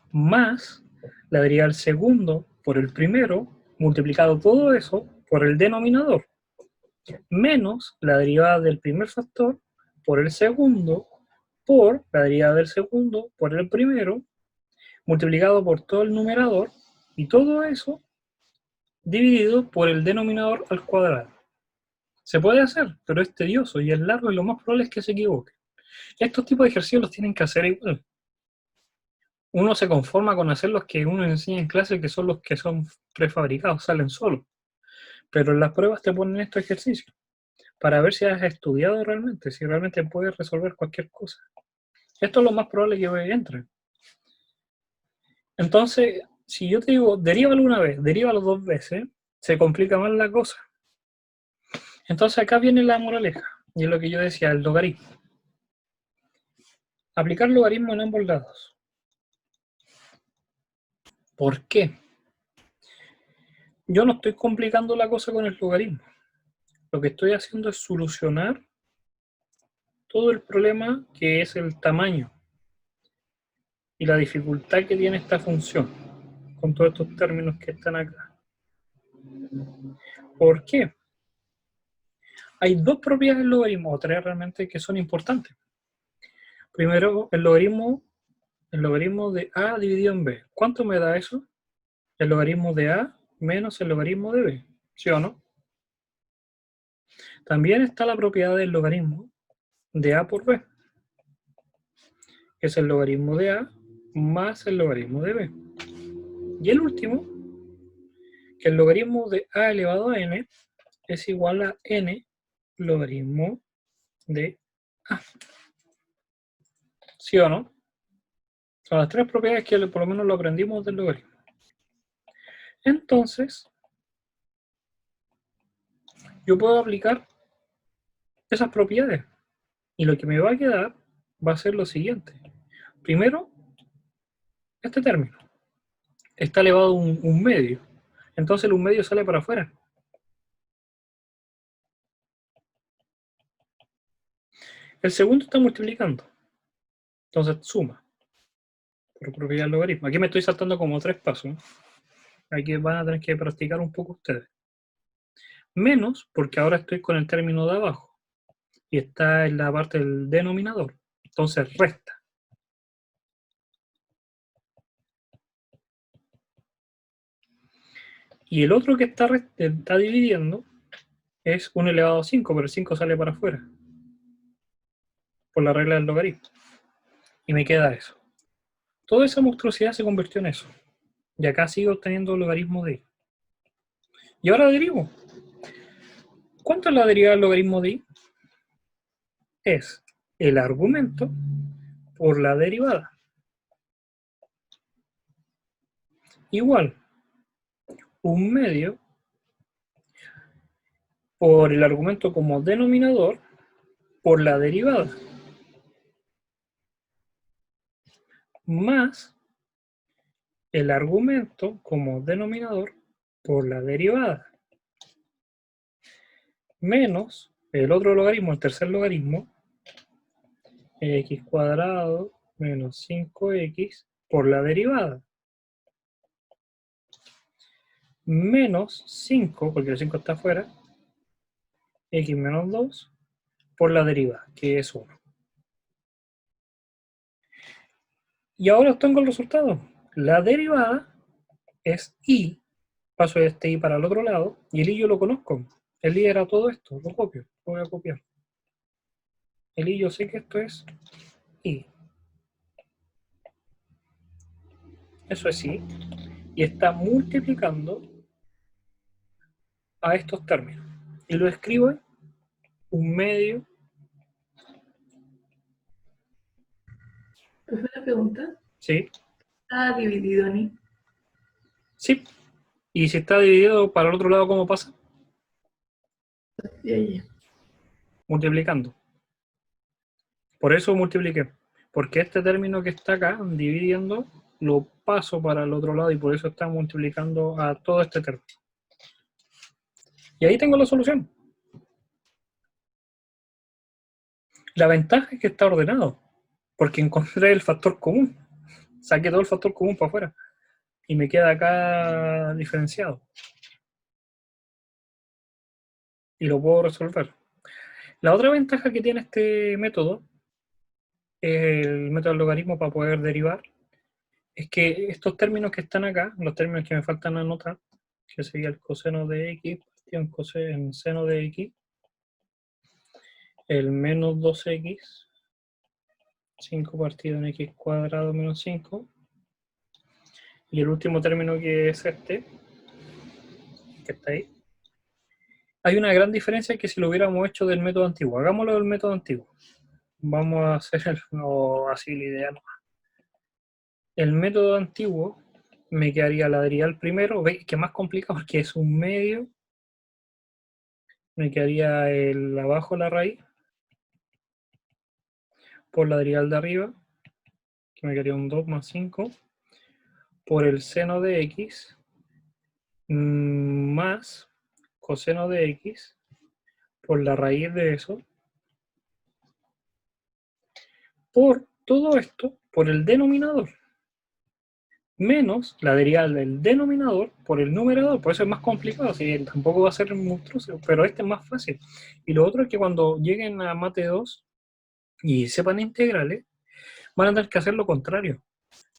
más la derivada del segundo por el primero, multiplicado todo eso por el denominador, menos la derivada del primer factor por el segundo, por la derivada del segundo por el primero, multiplicado por todo el numerador, y todo eso dividido por el denominador al cuadrado. Se puede hacer, pero es tedioso y es largo y lo más probable es que se equivoque. Estos tipos de ejercicios los tienen que hacer igual. Uno se conforma con hacer los que uno enseña en clase, que son los que son prefabricados, salen solos. Pero en las pruebas te ponen estos ejercicios para ver si has estudiado realmente, si realmente puedes resolver cualquier cosa. Esto es lo más probable que entre. Entonces, si yo te digo, derívalo una vez, derívalo 2 veces, se complica más la cosa. Entonces acá viene la moraleja, y es lo que yo decía, el logaritmo. Aplicar logaritmo en ambos lados. ¿Por qué? Yo no estoy complicando la cosa con el logaritmo. Lo que estoy haciendo es solucionar todo el problema que es el tamaño y la dificultad que tiene esta función con todos estos términos que están acá. ¿Por qué? Hay dos propiedades del logaritmo, o tres realmente, que son importantes. Primero, el logaritmo de a dividido en b. ¿Cuánto me da eso? El logaritmo de a menos el logaritmo de b, ¿sí o no? También está la propiedad del logaritmo de a por b, que es el logaritmo de a más el logaritmo de b. Y el último, que el logaritmo de a elevado a n es igual a n logaritmo de a. ¿Sí o no? Son las tres propiedades que por lo menos lo aprendimos del logaritmo. Entonces, yo puedo aplicar esas propiedades. Y lo que me va a quedar va a ser lo siguiente. Primero, este término está elevado a un medio. Entonces el un medio sale para afuera. El segundo está multiplicando. Entonces suma. Por propiedad del logaritmo. Aquí me estoy saltando como 3 pasos. Aquí van a tener que practicar un poco ustedes. Menos, porque ahora estoy con el término de abajo. Y está en la parte del denominador. Entonces resta. Y el otro que está dividiendo es 1 elevado a 5, pero el 5 sale para afuera. Por la regla del logaritmo. Y me queda eso. Toda esa monstruosidad se convirtió en eso. Y acá sigo obteniendo logaritmo de i. Y ahora derivo. ¿Cuánto es la derivada del logaritmo de i? Es el argumento por la derivada. Igual, un medio por el argumento como denominador por la derivada, más el argumento como denominador por la derivada, menos el otro logaritmo, el tercer logaritmo, x cuadrado menos 5x por la derivada, menos 5, porque el 5 está afuera, x menos 2 por la derivada, que es 1. Y ahora obtengo el resultado. La derivada es i, paso este i para el otro lado, y el i yo lo conozco. El i era todo esto, lo copio, lo voy a copiar. El i yo sé que esto es i. Eso es i. Y está multiplicando a estos términos. Y lo escribo en 1/2. Pues una pregunta. ¿Sí? ¿Está dividido en i? Sí. Y si está dividido para el otro lado, ¿cómo pasa? Y ahí. Multiplicando. Por eso multipliqué. Porque este término que está acá, dividiendo, lo paso para el otro lado y por eso está multiplicando a todo este término. Y ahí tengo la solución. La ventaja es que está ordenado, porque encontré el factor común. Saqué todo el factor común para afuera. Y me queda acá diferenciado. Y lo puedo resolver. La otra ventaja que tiene este método, el método del logaritmo para poder derivar, es que estos términos que están acá, los términos que me faltan anotar, que sería el coseno de x partido en seno de x, el menos 2x, 5 partido en x cuadrado menos 5, y el último término que es este, que está ahí. Hay una gran diferencia que si lo hubiéramos hecho del método antiguo. Hagámoslo del método antiguo. Vamos a hacer así la idea. El método antiguo me quedaría la derivada al primero, ¿veis? Que es más complicado porque es 1/2. Me quedaría el abajo la raíz por la derivada de arriba, que me quedaría un 2 más 5, por el seno de x, más coseno de x, por la raíz de eso, por todo esto, por el denominador, menos la derivada del denominador por el numerador. Por eso es más complicado, así, tampoco va a ser monstruoso, pero este es más fácil. Y lo otro es que cuando lleguen a Mate 2 y sepan integrales, van a tener que hacer lo contrario.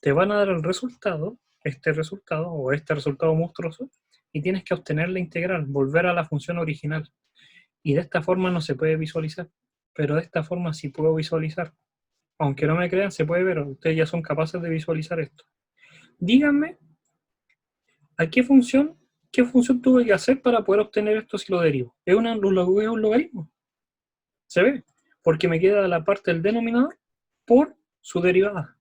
Te van a dar el resultado, este resultado monstruoso, y tienes que obtener la integral, volver a la función original. Y de esta forma no se puede visualizar, pero de esta forma sí puedo visualizar. Aunque no me crean, se puede ver, ustedes ya son capaces de visualizar esto. Díganme, ¿a qué función tuve que hacer para poder obtener esto si lo derivo? ¿Es un logaritmo? ¿Se ve? Porque me queda la parte del denominador por su derivada.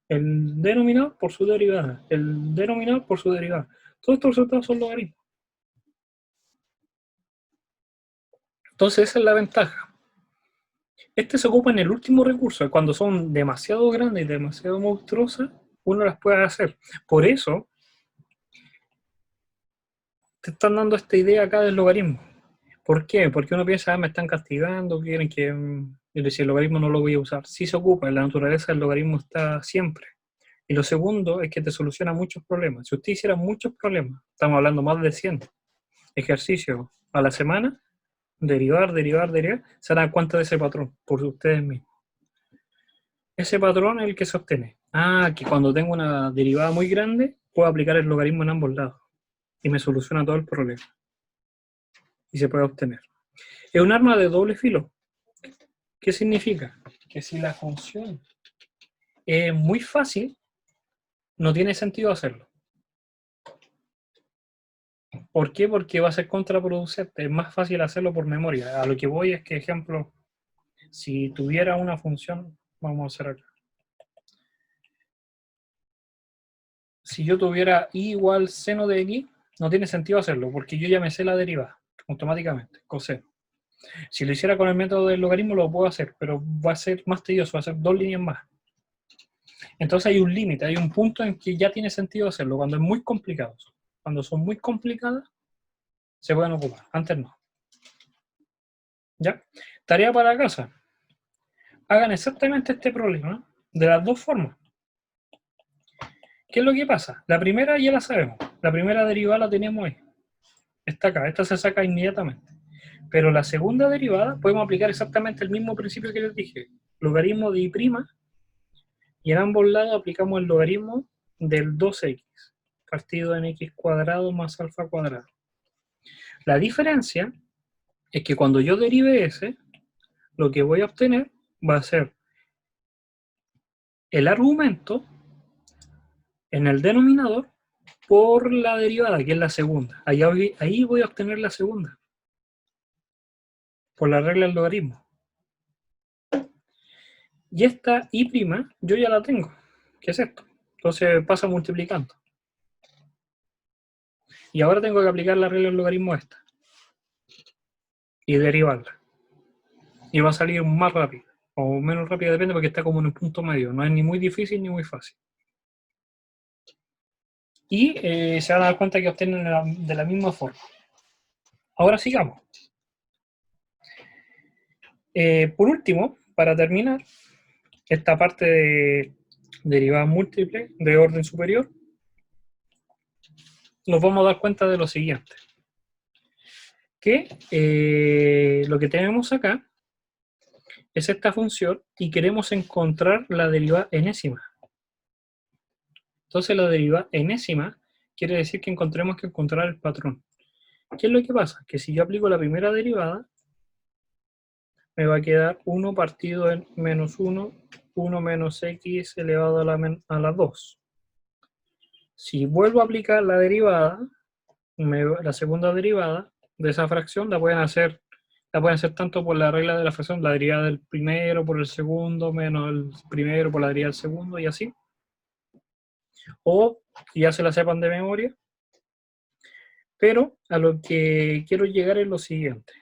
El denominador por su derivada. El denominador por su derivada. Todos estos resultados son logaritmos. Entonces esa es la ventaja. Este se ocupa en el último recurso. Cuando son demasiado grandes y demasiado monstruosas, uno las puede hacer. Por eso te están dando esta idea acá del logaritmo. ¿Por qué? Porque uno piensa, me están castigando, quieren que si el logaritmo no lo voy a usar. Sí se ocupa, en la naturaleza el logaritmo está siempre. Y lo segundo es que te soluciona muchos problemas. Si usted hiciera muchos problemas, estamos hablando más de 100 ejercicios a la semana, derivar, se dan cuenta de ese patrón por ustedes mismos. Ese patrón es el que se obtiene. Que cuando tengo una derivada muy grande, puedo aplicar el logaritmo en ambos lados. Y me soluciona todo el problema. Y se puede obtener. Es un arma de doble filo. ¿Qué significa? Que si la función es muy fácil, no tiene sentido hacerlo. ¿Por qué? Porque va a ser contraproducente. Es más fácil hacerlo por memoria. A lo que voy es que, ejemplo, si tuviera una función, vamos a hacer acá. Si yo tuviera i igual seno de x, no tiene sentido hacerlo, porque yo ya me sé la derivada. automáticamente, coseno. Si lo hiciera con el método del logaritmo lo puedo hacer, pero va a ser más tedioso, va a ser 2 líneas más. Entonces hay un límite, hay un punto en que ya tiene sentido hacerlo, cuando es muy complicado. Cuando son muy complicadas, se pueden ocupar, antes no. ¿Ya? Tarea para casa. Hagan exactamente este problema, de las dos formas. ¿Qué es lo que pasa? La primera ya la sabemos, la primera derivada la tenemos ahí. Está acá, esta se saca inmediatamente. Pero la segunda derivada podemos aplicar exactamente el mismo principio que les dije. Logaritmo de y', y en ambos lados aplicamos el logaritmo del 2x, partido en x cuadrado más alfa cuadrado. La diferencia es que cuando yo derive ese, lo que voy a obtener va a ser el argumento en el denominador por la derivada, que es la segunda. Ahí voy a obtener la segunda, por la regla del logaritmo. Y esta y' yo ya la tengo. ¿Qué es esto? Entonces pasa multiplicando. Y ahora tengo que aplicar la regla del logaritmo a esta. Y derivarla. Y va a salir más rápido. O menos rápido, depende, porque está como en un punto medio. No es ni muy difícil ni muy fácil. Y se van a dar cuenta que obtienen de la misma forma. Ahora sigamos. Por último, para terminar, esta parte de derivadas múltiples de orden superior, nos vamos a dar cuenta de lo siguiente. Que lo que tenemos acá es esta función y queremos encontrar la derivada enésima. Entonces la derivada enésima quiere decir que tenemos que encontrar el patrón. ¿Qué es lo que pasa? Que si yo aplico la primera derivada, me va a quedar 1 partido en menos 1, 1 menos x elevado a la 2. Si vuelvo a aplicar la derivada, la segunda derivada de esa fracción la pueden hacer tanto por la regla de la fracción, la derivada del primero por el segundo, menos el primero por la derivada del segundo, y así. O ya se la sepan de memoria. Pero a lo que quiero llegar es lo siguiente.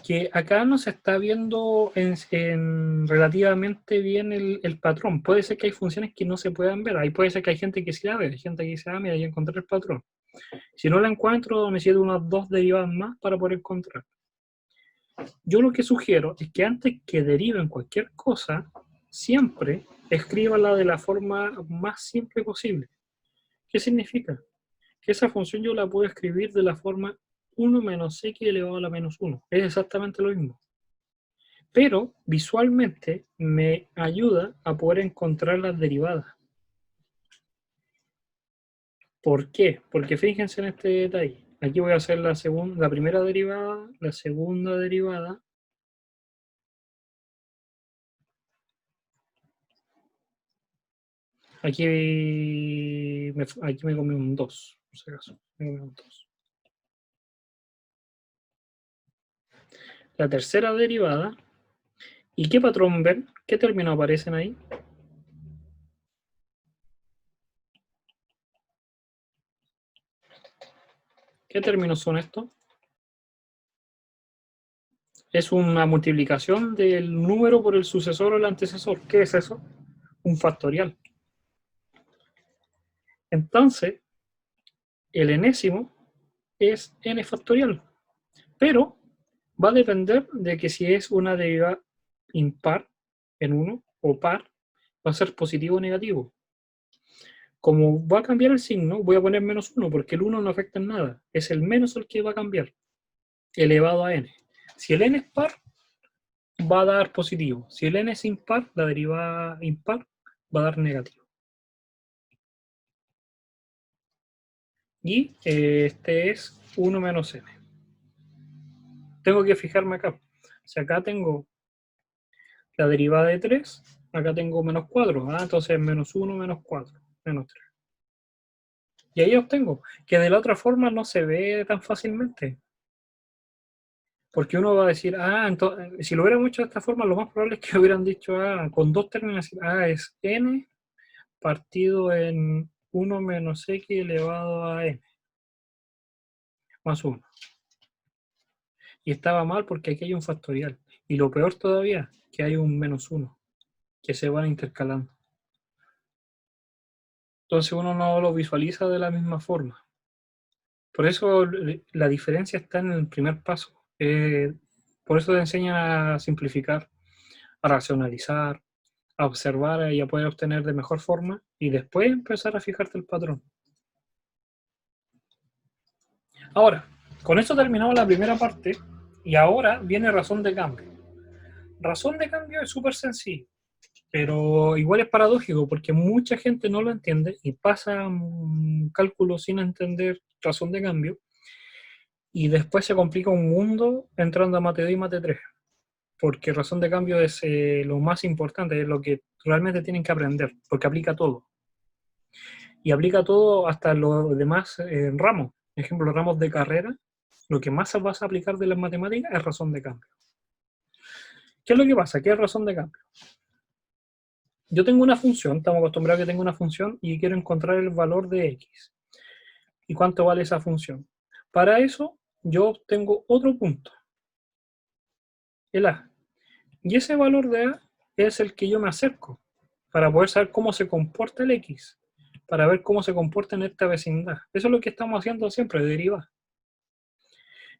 Que acá no se está viendo relativamente bien el patrón. Puede ser que hay funciones que no se puedan ver. Ahí puede ser que hay gente que sí la ve. Hay gente que dice, mira, ya encontré el patrón. Si no la encuentro, necesito unas 2 derivadas más para poder encontrar. Yo lo que sugiero es que antes que deriven cualquier cosa, siempre escríbanla de la forma más simple posible. ¿Qué significa? Que esa función yo la puedo escribir de la forma 1 menos x elevado a la menos 1. Es exactamente lo mismo. Pero visualmente me ayuda a poder encontrar las derivadas. ¿Por qué? Porque fíjense en este detalle. Aquí voy a hacer la primera derivada, la segunda derivada. Aquí me comí un 2, por si acaso. Me comí un 2. La tercera derivada. ¿Y qué patrón ven? ¿Qué términos aparecen ahí? ¿Qué términos son estos? Es una multiplicación del número por el sucesor o el antecesor. ¿Qué es eso? Un factorial. Entonces, el enésimo es n factorial. Pero va a depender de que si es una derivada impar en 1 o par, va a ser positivo o negativo. Como va a cambiar el signo, voy a poner menos 1 porque el 1 no afecta en nada. Es el menos el que va a cambiar, elevado a n. Si el n es par, va a dar positivo. Si el n es impar, la derivada impar va a dar negativo. Y este es 1 menos n. Tengo que fijarme acá. Si acá tengo la derivada de 3, acá tengo menos 4. Entonces menos 1 menos 4, menos 3. Y ahí obtengo, que de la otra forma no se ve tan fácilmente. Porque uno va a decir, entonces, si lo hubiéramos hecho de esta forma, lo más probable es que hubieran dicho, con dos términos, es n partido en 1 menos x elevado a n. más 1. Y estaba mal porque aquí hay un factorial. Y lo peor todavía, que hay un menos 1, que se van intercalando. Entonces uno no lo visualiza de la misma forma. Por eso la diferencia está en el primer paso. Por eso te enseñan a simplificar, a racionalizar, a observar y a poder obtener de mejor forma y después empezar a fijarte el patrón. Ahora, con esto terminamos la primera parte y ahora viene razón de cambio. Razón de cambio es súper sencillo, pero igual es paradójico porque mucha gente no lo entiende y pasa un cálculo sin entender razón de cambio y después se complica un mundo entrando a Mate 2 y Mate 3, porque razón de cambio es lo más importante, es lo que realmente tienen que aprender, porque aplica todo. Y aplica todo hasta los demás ramos. Por ejemplo, los ramos de carrera, lo que más vas a aplicar de las matemáticas es razón de cambio. ¿Qué es lo que pasa? ¿Qué es razón de cambio? Yo tengo una función, estamos acostumbrados a que tengo una función y quiero encontrar el valor de x. ¿Y cuánto vale esa función? Para eso, yo tengo otro punto, el a. Y ese valor de a es el que yo me acerco para poder saber cómo se comporta el x, para ver cómo se comporta en esta vecindad. Eso es lo que estamos haciendo siempre, derivar.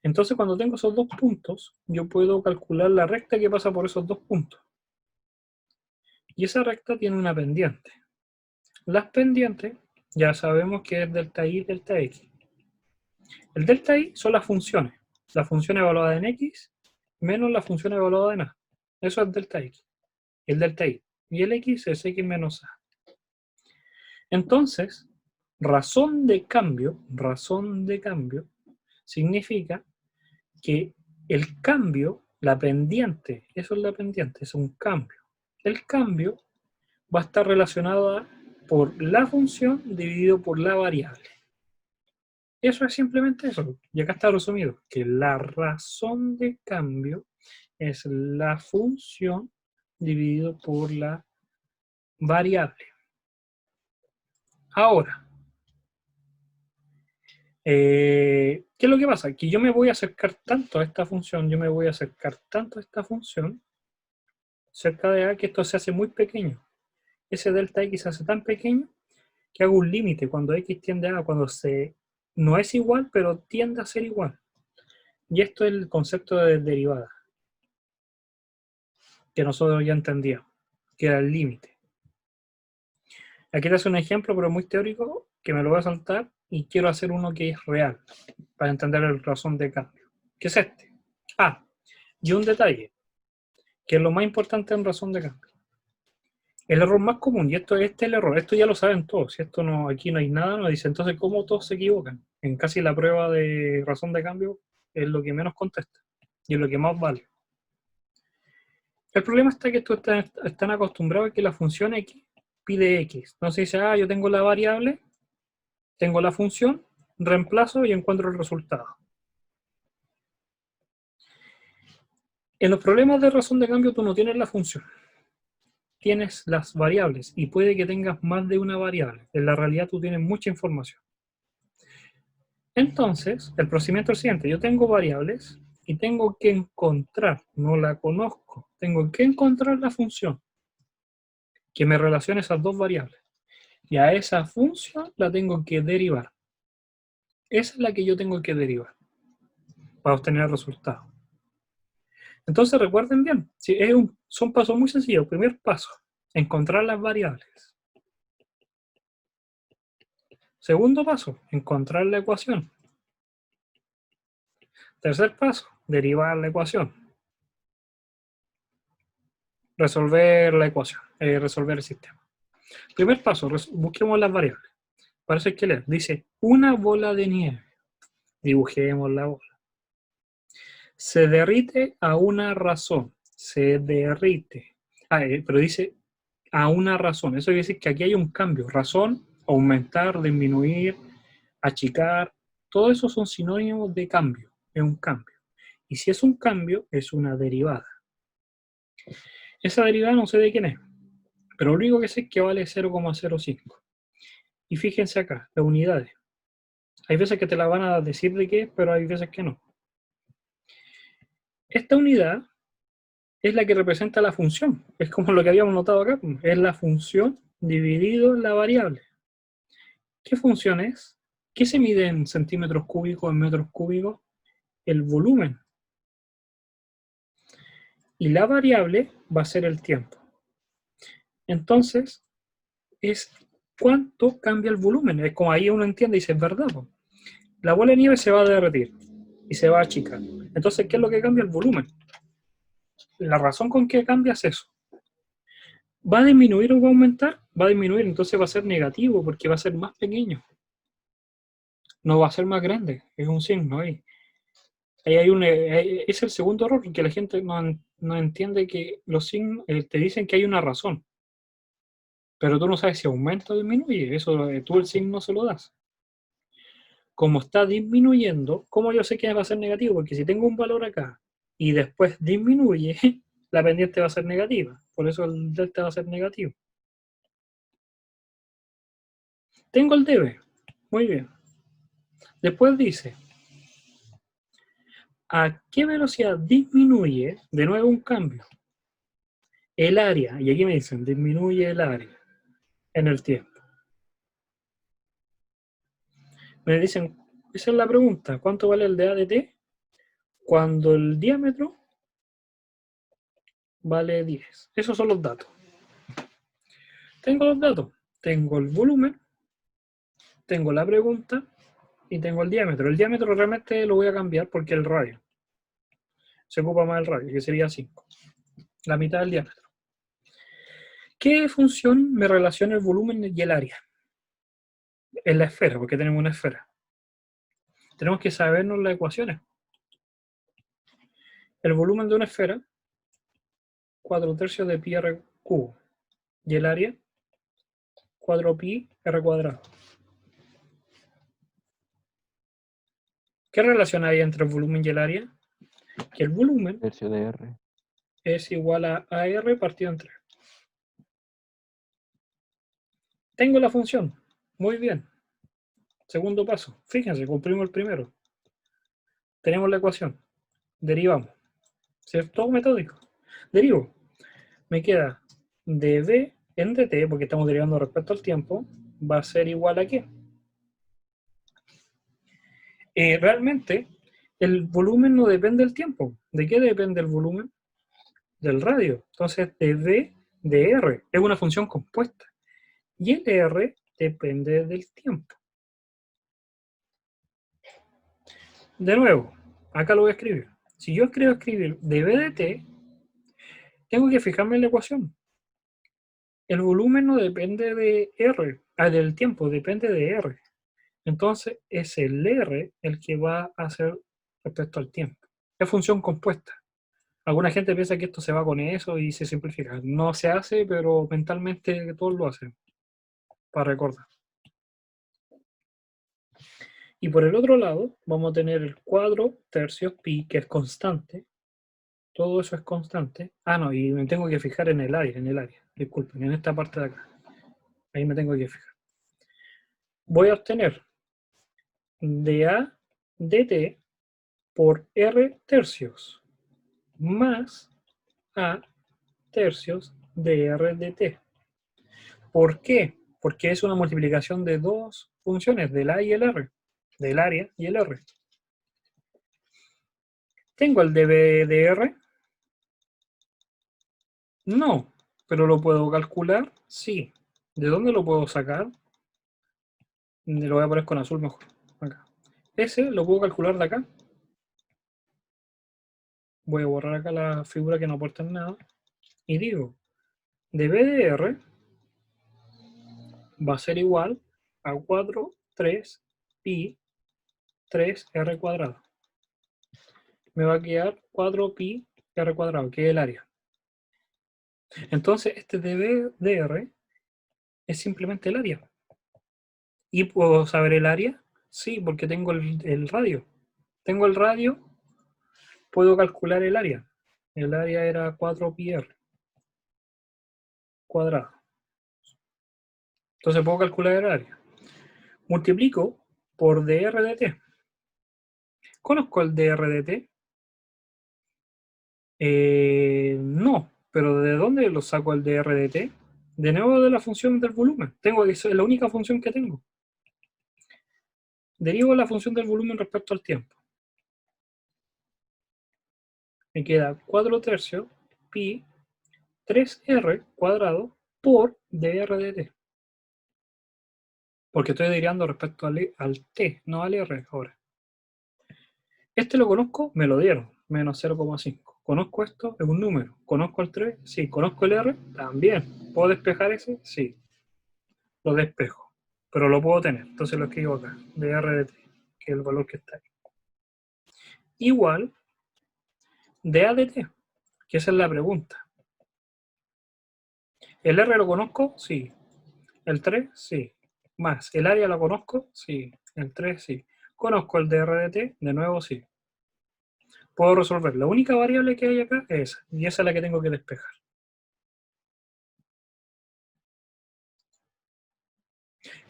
Entonces, cuando tengo esos dos puntos, yo puedo calcular la recta que pasa por esos dos puntos. Y esa recta tiene una pendiente. Las pendientes ya sabemos que es delta y delta x. El delta y son las funciones evaluadas en x menos la función evaluada en a. Eso es delta x. El delta y. Y el x es x menos a. Entonces, razón de cambio significa que el cambio, la pendiente, eso es la pendiente, es un cambio. El cambio va a estar relacionado por la función dividido por la variable. Eso es simplemente eso. Y acá está resumido, que la razón de cambio es la función dividido por la variable. Ahora, ¿qué es lo que pasa? Que yo me voy a acercar tanto a esta función, cerca de a, que esto se hace muy pequeño. Ese delta x se hace tan pequeño que hago un límite cuando x tiende a, cuando no es igual, pero tiende a ser igual. Y esto es el concepto de derivada, que nosotros ya entendíamos, que era el límite. Aquí te hace un ejemplo, pero muy teórico, que me lo voy a saltar y quiero hacer uno que es real, para entender la razón de cambio. ¿Qué es este? Y un detalle, que es lo más importante en razón de cambio. El error más común, y este es el error, esto ya lo saben todos, si esto no, aquí no hay nada, nos dice, entonces, ¿cómo todos se equivocan? En casi la prueba de razón de cambio es lo que menos contesta, y es lo que más vale. El problema está que estos están acostumbrados a que la función x pide x. Entonces dice, yo tengo la variable, tengo la función, reemplazo y encuentro el resultado. En los problemas de razón de cambio tú no tienes la función. Tienes las variables y puede que tengas más de una variable. En la realidad tú tienes mucha información. Entonces, el procedimiento es el siguiente. Yo tengo variables y tengo que encontrar, no la conozco, tengo que encontrar la función que me relacione esas dos variables. Y a esa función la tengo que derivar. Esa es la que yo tengo que derivar para obtener el resultado. Entonces recuerden bien, son pasos muy sencillos. Primer paso, encontrar las variables. Segundo paso, encontrar la ecuación. Tercer paso, derivar la ecuación. Resolver la ecuación, resolver el sistema. Primer paso, busquemos las variables. Para eso hay que leer. Dice, una bola de nieve. Dibujemos la bola. Se derrite a una razón. Se derrite. Pero dice a una razón. Eso quiere decir que aquí hay un cambio. Razón, aumentar, disminuir, achicar. Todo eso son sinónimos de cambio. Es un cambio. Y si es un cambio, es una derivada. Esa derivada no sé de quién es. Pero lo único que sé es que vale 0,05. Y fíjense acá, las unidades. Hay veces que te la van a decir de qué es, pero hay veces que no. Esta unidad es la que representa la función. Es como lo que habíamos notado acá. Es la función dividido en la variable. ¿Qué función es? ¿Qué se mide en centímetros cúbicos, en metros cúbicos? El volumen. Y la variable va a ser el tiempo. Entonces, es cuánto cambia el volumen. Es como ahí uno entiende y dice, es verdad. La bola de nieve se va a derretir y se va a achicar. Entonces, ¿qué es lo que cambia? El volumen. La razón con que cambia es eso. ¿Va a disminuir o va a aumentar? Va a disminuir, entonces va a ser negativo porque va a ser más pequeño. No va a ser más grande, es un signo ahí. Es el segundo error, porque la gente no entiende que los signos te dicen que hay una razón. Pero tú no sabes si aumenta o disminuye, eso tú el signo se lo das. Como está disminuyendo, ¿cómo yo sé que va a ser negativo? Porque si tengo un valor acá y después disminuye, la pendiente va a ser negativa. Por eso el delta va a ser negativo. Tengo el dB. Muy bien. Después dice, ¿a qué velocidad disminuye? De nuevo un cambio. El área. Y aquí me dicen, disminuye el área en el tiempo. Me dicen, esa es la pregunta. ¿Cuánto vale el dA de t? Cuando el diámetro vale 10. Esos son los datos. Tengo los datos. Tengo el volumen, tengo la pregunta y tengo el diámetro. El diámetro realmente lo voy a cambiar porque el radio. Se ocupa más el radio, que sería 5. La mitad del diámetro. ¿Qué función me relaciona el volumen y el área? En la esfera, porque tenemos una esfera. Tenemos que sabernos las ecuaciones. El volumen de una esfera, 4/3 de pi r cubo. Y el área, 4pi r cuadrado. ¿Qué relación hay entre el volumen y el área? Que el volumen Tercio de R. es igual a AR partido en 3. Tengo la función. Muy bien. Segundo paso. Fíjense, cumplimos el primero. Tenemos la ecuación. Derivamos. ¿Cierto? Todo metódico. Derivo. Me queda dv en dt, porque estamos derivando respecto al tiempo, va a ser igual a ¿qué? Realmente, el volumen no depende del tiempo. ¿De qué depende el volumen? Del radio. Entonces, dv de r es una función compuesta. Y el r depende del tiempo. De nuevo, acá lo voy a escribir. Si yo quiero escribir dv de t, tengo que fijarme en la ecuación. El volumen no depende de r, del tiempo, depende de r. Entonces es el r el que va a hacer respecto al tiempo. Es función compuesta. Alguna gente piensa que esto se va con eso y se simplifica. No se hace, pero mentalmente todos lo hacen. Para recordar. Y por el otro lado, vamos a tener el 4/3 pi, que es constante. Todo eso es constante. Ah, no, y me tengo que fijar en el área, Disculpen, en esta parte de acá. Ahí me tengo que fijar. Voy a obtener dA dt por r tercios más a tercios de r dt. ¿Por qué? Porque es una multiplicación de dos funciones, del a y el r, del área y el r. ¿Tengo el dB de r? No, pero ¿lo puedo calcular? Sí. ¿De dónde lo puedo sacar? Lo voy a poner con azul mejor. Acá. Ese lo puedo calcular de acá. Voy a borrar acá la figura que no aporta nada. Y digo, dB de r va a ser igual a 4/3 pi 3r cuadrado. Me va a quedar 4pi r cuadrado, que es el área. Entonces, este dB de r es simplemente el área. ¿Y puedo saber el área? Sí, porque tengo el radio. Tengo el radio, puedo calcular el área. El área era 4pi r cuadrado. Entonces puedo calcular el área. Multiplico por dr de t. ¿Conozco el dr de t? No, pero ¿de dónde lo saco el dr de t? De nuevo de la función del volumen. Es la única función que tengo. Derivo la función del volumen respecto al tiempo. Me queda 4/3 pi 3r cuadrado por dr de t. Porque estoy derivando respecto al t, no al r ahora. Este lo conozco, me lo dieron, menos 0,5. ¿Conozco esto? Es un número. ¿Conozco el 3? Sí. ¿Conozco el r? También. ¿Puedo despejar ese? Sí. Lo despejo. Pero lo puedo tener. Entonces lo escribo acá. dr de t, que es el valor que está ahí. Igual dA de t, que esa es la pregunta. ¿El r lo conozco? Sí. ¿El 3? Sí. Más. ¿El área lo conozco? Sí. El 3, sí. ¿Conozco el dr de t? De nuevo, sí. Puedo resolver. La única variable que hay acá es esa. Y esa es la que tengo que despejar.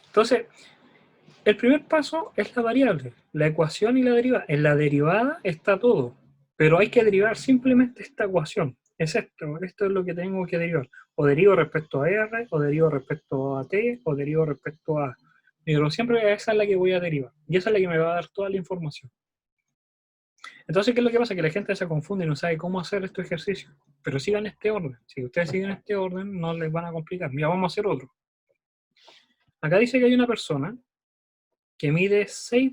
Entonces, el primer paso es la variable, la ecuación y la derivada. En la derivada está todo, pero hay que derivar simplemente esta ecuación. Es esto es lo que tengo que derivar. O derivo respecto a R, o derivo respecto a T, o derivo respecto a... Pero siempre esa es la que voy a derivar. Y esa es la que me va a dar toda la información. Entonces, ¿qué es lo que pasa? Que la gente se confunde y no sabe cómo hacer estos ejercicios. Pero sigan este orden. Si ustedes siguen este orden, no les van a complicar. Ya vamos a hacer otro. Acá dice que hay una persona que mide 6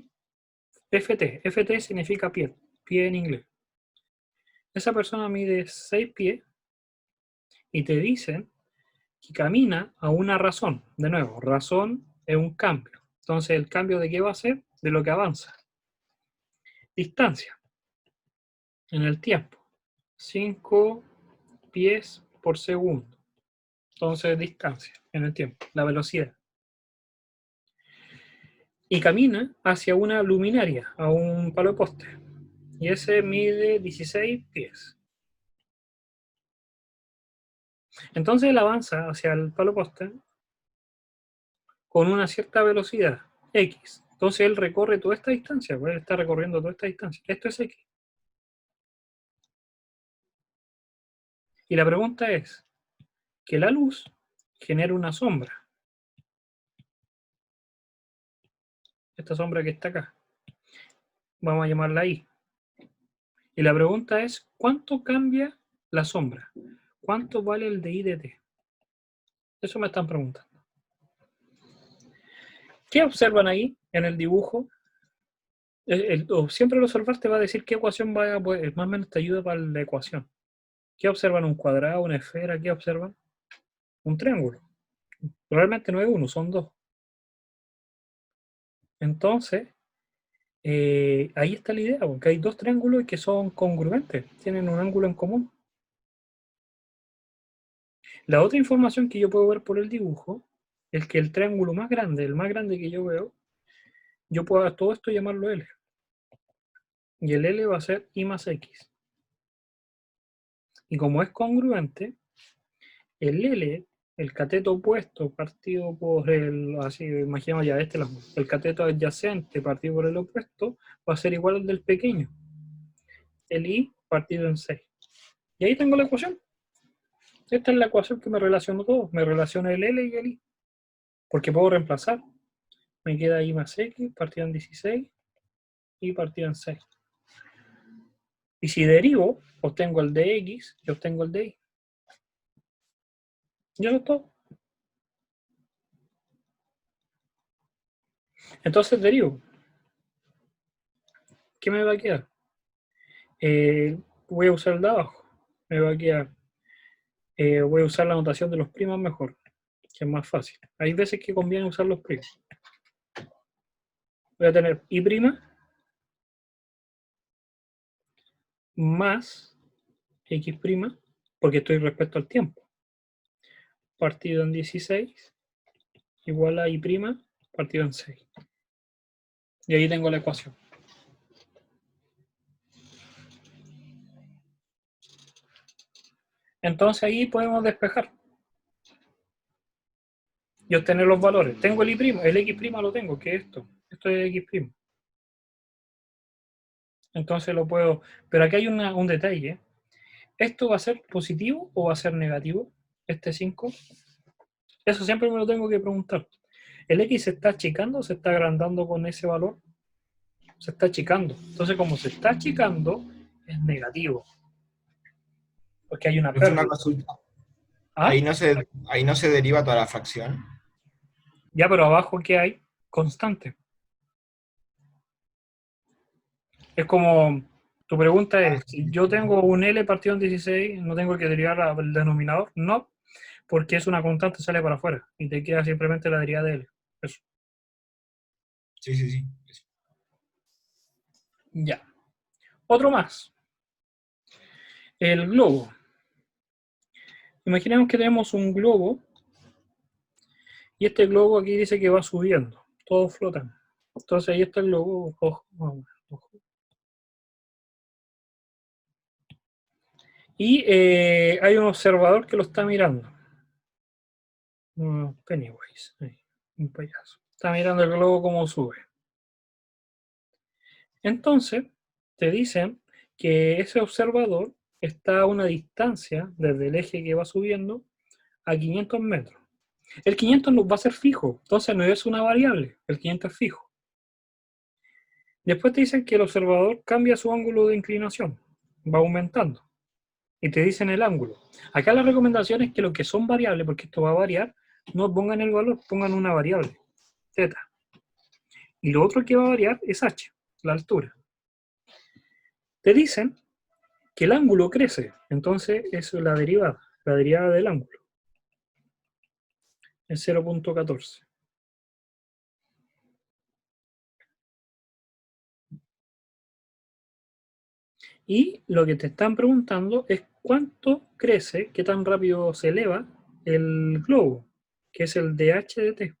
FT. FT significa pie en inglés. Esa persona mide 6 pies y te dicen que camina a una razón. De nuevo, razón es un cambio. Entonces, ¿el cambio de qué va a ser? De lo que avanza. Distancia en el tiempo. 5 pies por segundo. Entonces, distancia en el tiempo, la velocidad. Y camina hacia una luminaria, a un palo de poste. Y ese mide 16 pies. Entonces él avanza hacia el palo poste con una cierta velocidad, X. Entonces él recorre toda esta distancia, pues él está recorriendo toda esta distancia. Esto es X. Y la pregunta es, que la luz genera una sombra. Esta sombra que está acá. Vamos a llamarla I. Y la pregunta es, ¿cuánto cambia la sombra? ¿Cuánto vale el de I de T? Eso me están preguntando. ¿Qué observan ahí en el dibujo? Siempre el observar te va a decir qué ecuación va a poder, más o menos te ayuda para la ecuación. ¿Qué observan? ¿Un cuadrado, una esfera? ¿Qué observan? Un triángulo. Realmente no es uno, son dos. Entonces, ahí está la idea, porque hay dos triángulos que son congruentes, tienen un ángulo en común. La otra información que yo puedo ver por el dibujo es que el triángulo más grande, el más grande que yo veo, yo puedo a todo esto llamarlo L. Y el L va a ser I más X. Y como es congruente, el L, el cateto opuesto partido por el, así imaginemos ya el cateto adyacente partido por el opuesto, va a ser igual al del pequeño. El I partido en 6. Y ahí tengo la ecuación. Esta es la ecuación que me relaciono todo. Me relaciono el L y el I. Porque puedo reemplazar. Me queda I más X partido en 16 y partido en 6. Y si derivo, obtengo el de X y obtengo el de Y. Y eso es todo. Entonces derivo. ¿Qué me va a quedar? Voy a usar el de abajo. Me va a quedar. Voy a usar la notación de los primos mejor, que es más fácil. Hay veces que conviene usar los primos. Voy a tener I' más X', porque estoy respecto al tiempo, partido en 16 igual a I' partido en 6. Y ahí tengo la ecuación. Entonces ahí podemos despejar y obtener los valores. Tengo el I', el X' lo tengo, que es esto. Esto es x'. Entonces lo puedo... Pero aquí hay un detalle. ¿Esto va a ser positivo o va a ser negativo? Este 5. Eso siempre me lo tengo que preguntar. ¿El x se está achicando o se está agrandando con ese valor? Se está achicando. Entonces, como se está achicando, es negativo. Porque hay una Entonces, una pérdida. consulta. ¿Ah? Ahí no se deriva toda la fracción. Ya, pero abajo, ¿qué hay? Constante. Es como, tu pregunta es, si yo tengo un L partido en 16, ¿no tengo que derivar al denominador? No, porque es una constante, sale para afuera, y te queda simplemente la derivada de L. Eso. Sí, sí, sí. Ya. Otro más. El globo. Imaginemos que tenemos un globo, y este globo aquí dice que va subiendo, todos flotan. Entonces ahí está el globo, ojo, ojo. Y hay un observador que lo está mirando. Pennywise, un payaso. Está mirando el globo como sube. Entonces, te dicen que ese observador está a una distancia desde el eje que va subiendo a 500 metros. El 500 no va a ser fijo, entonces no es una variable, el 500 es fijo. Después te dicen que el observador cambia su ángulo de inclinación, va aumentando. Y te dicen el ángulo. Acá la recomendación es que lo que son variables, porque esto va a variar, no pongan el valor, pongan una variable, z. Y lo otro que va a variar es h, la altura. Te dicen que el ángulo crece, entonces es la derivada del ángulo. Es 0.14. Y lo que te están preguntando es cuánto crece, qué tan rápido se eleva el globo, que es el dh de t.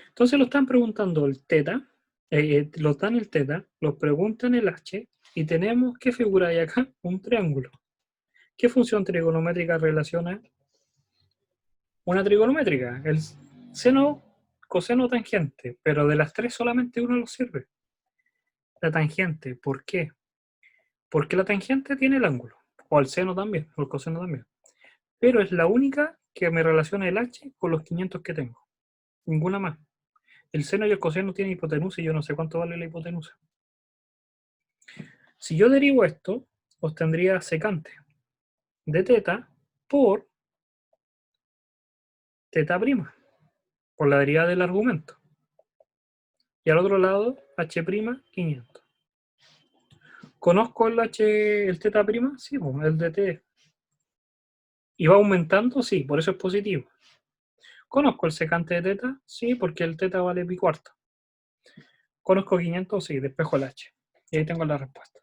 Entonces lo están preguntando el teta, los dan el teta, los preguntan el h, y tenemos que figura ahí acá un triángulo. ¿Qué función trigonométrica relaciona? Una trigonométrica, el seno, coseno, tangente, pero de las tres solamente uno lo sirve. La tangente, ¿por qué? Porque la tangente tiene el ángulo, o el seno también, o el coseno también. Pero es la única que me relaciona el h con los 500 que tengo. Ninguna más. El seno y el coseno tienen hipotenusa y yo no sé cuánto vale la hipotenusa. Si yo derivo esto, obtendría secante de teta por teta prima, por la derivada del argumento. Y al otro lado, h', 500. ¿Conozco el teta prima? Sí, pues, el de t. ¿Y va aumentando? Sí, por eso es positivo. ¿Conozco el secante de teta? Sí, porque el teta vale pi cuarto. ¿Conozco 500? Sí, despejo el h. Y ahí tengo la respuesta.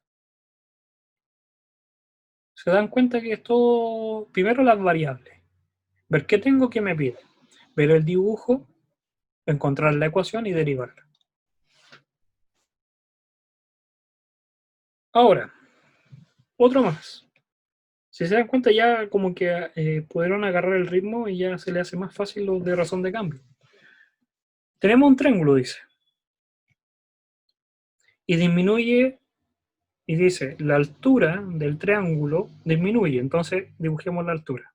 Se dan cuenta que es todo, primero las variables. Ver qué tengo que me pide. Ver el dibujo, encontrar la ecuación y derivarla. Ahora, otro más. Si se dan cuenta ya como que pudieron agarrar el ritmo y ya se le hace más fácil lo de razón de cambio. Tenemos un triángulo, dice. Y disminuye, y dice, la altura del triángulo disminuye. Entonces dibujemos la altura.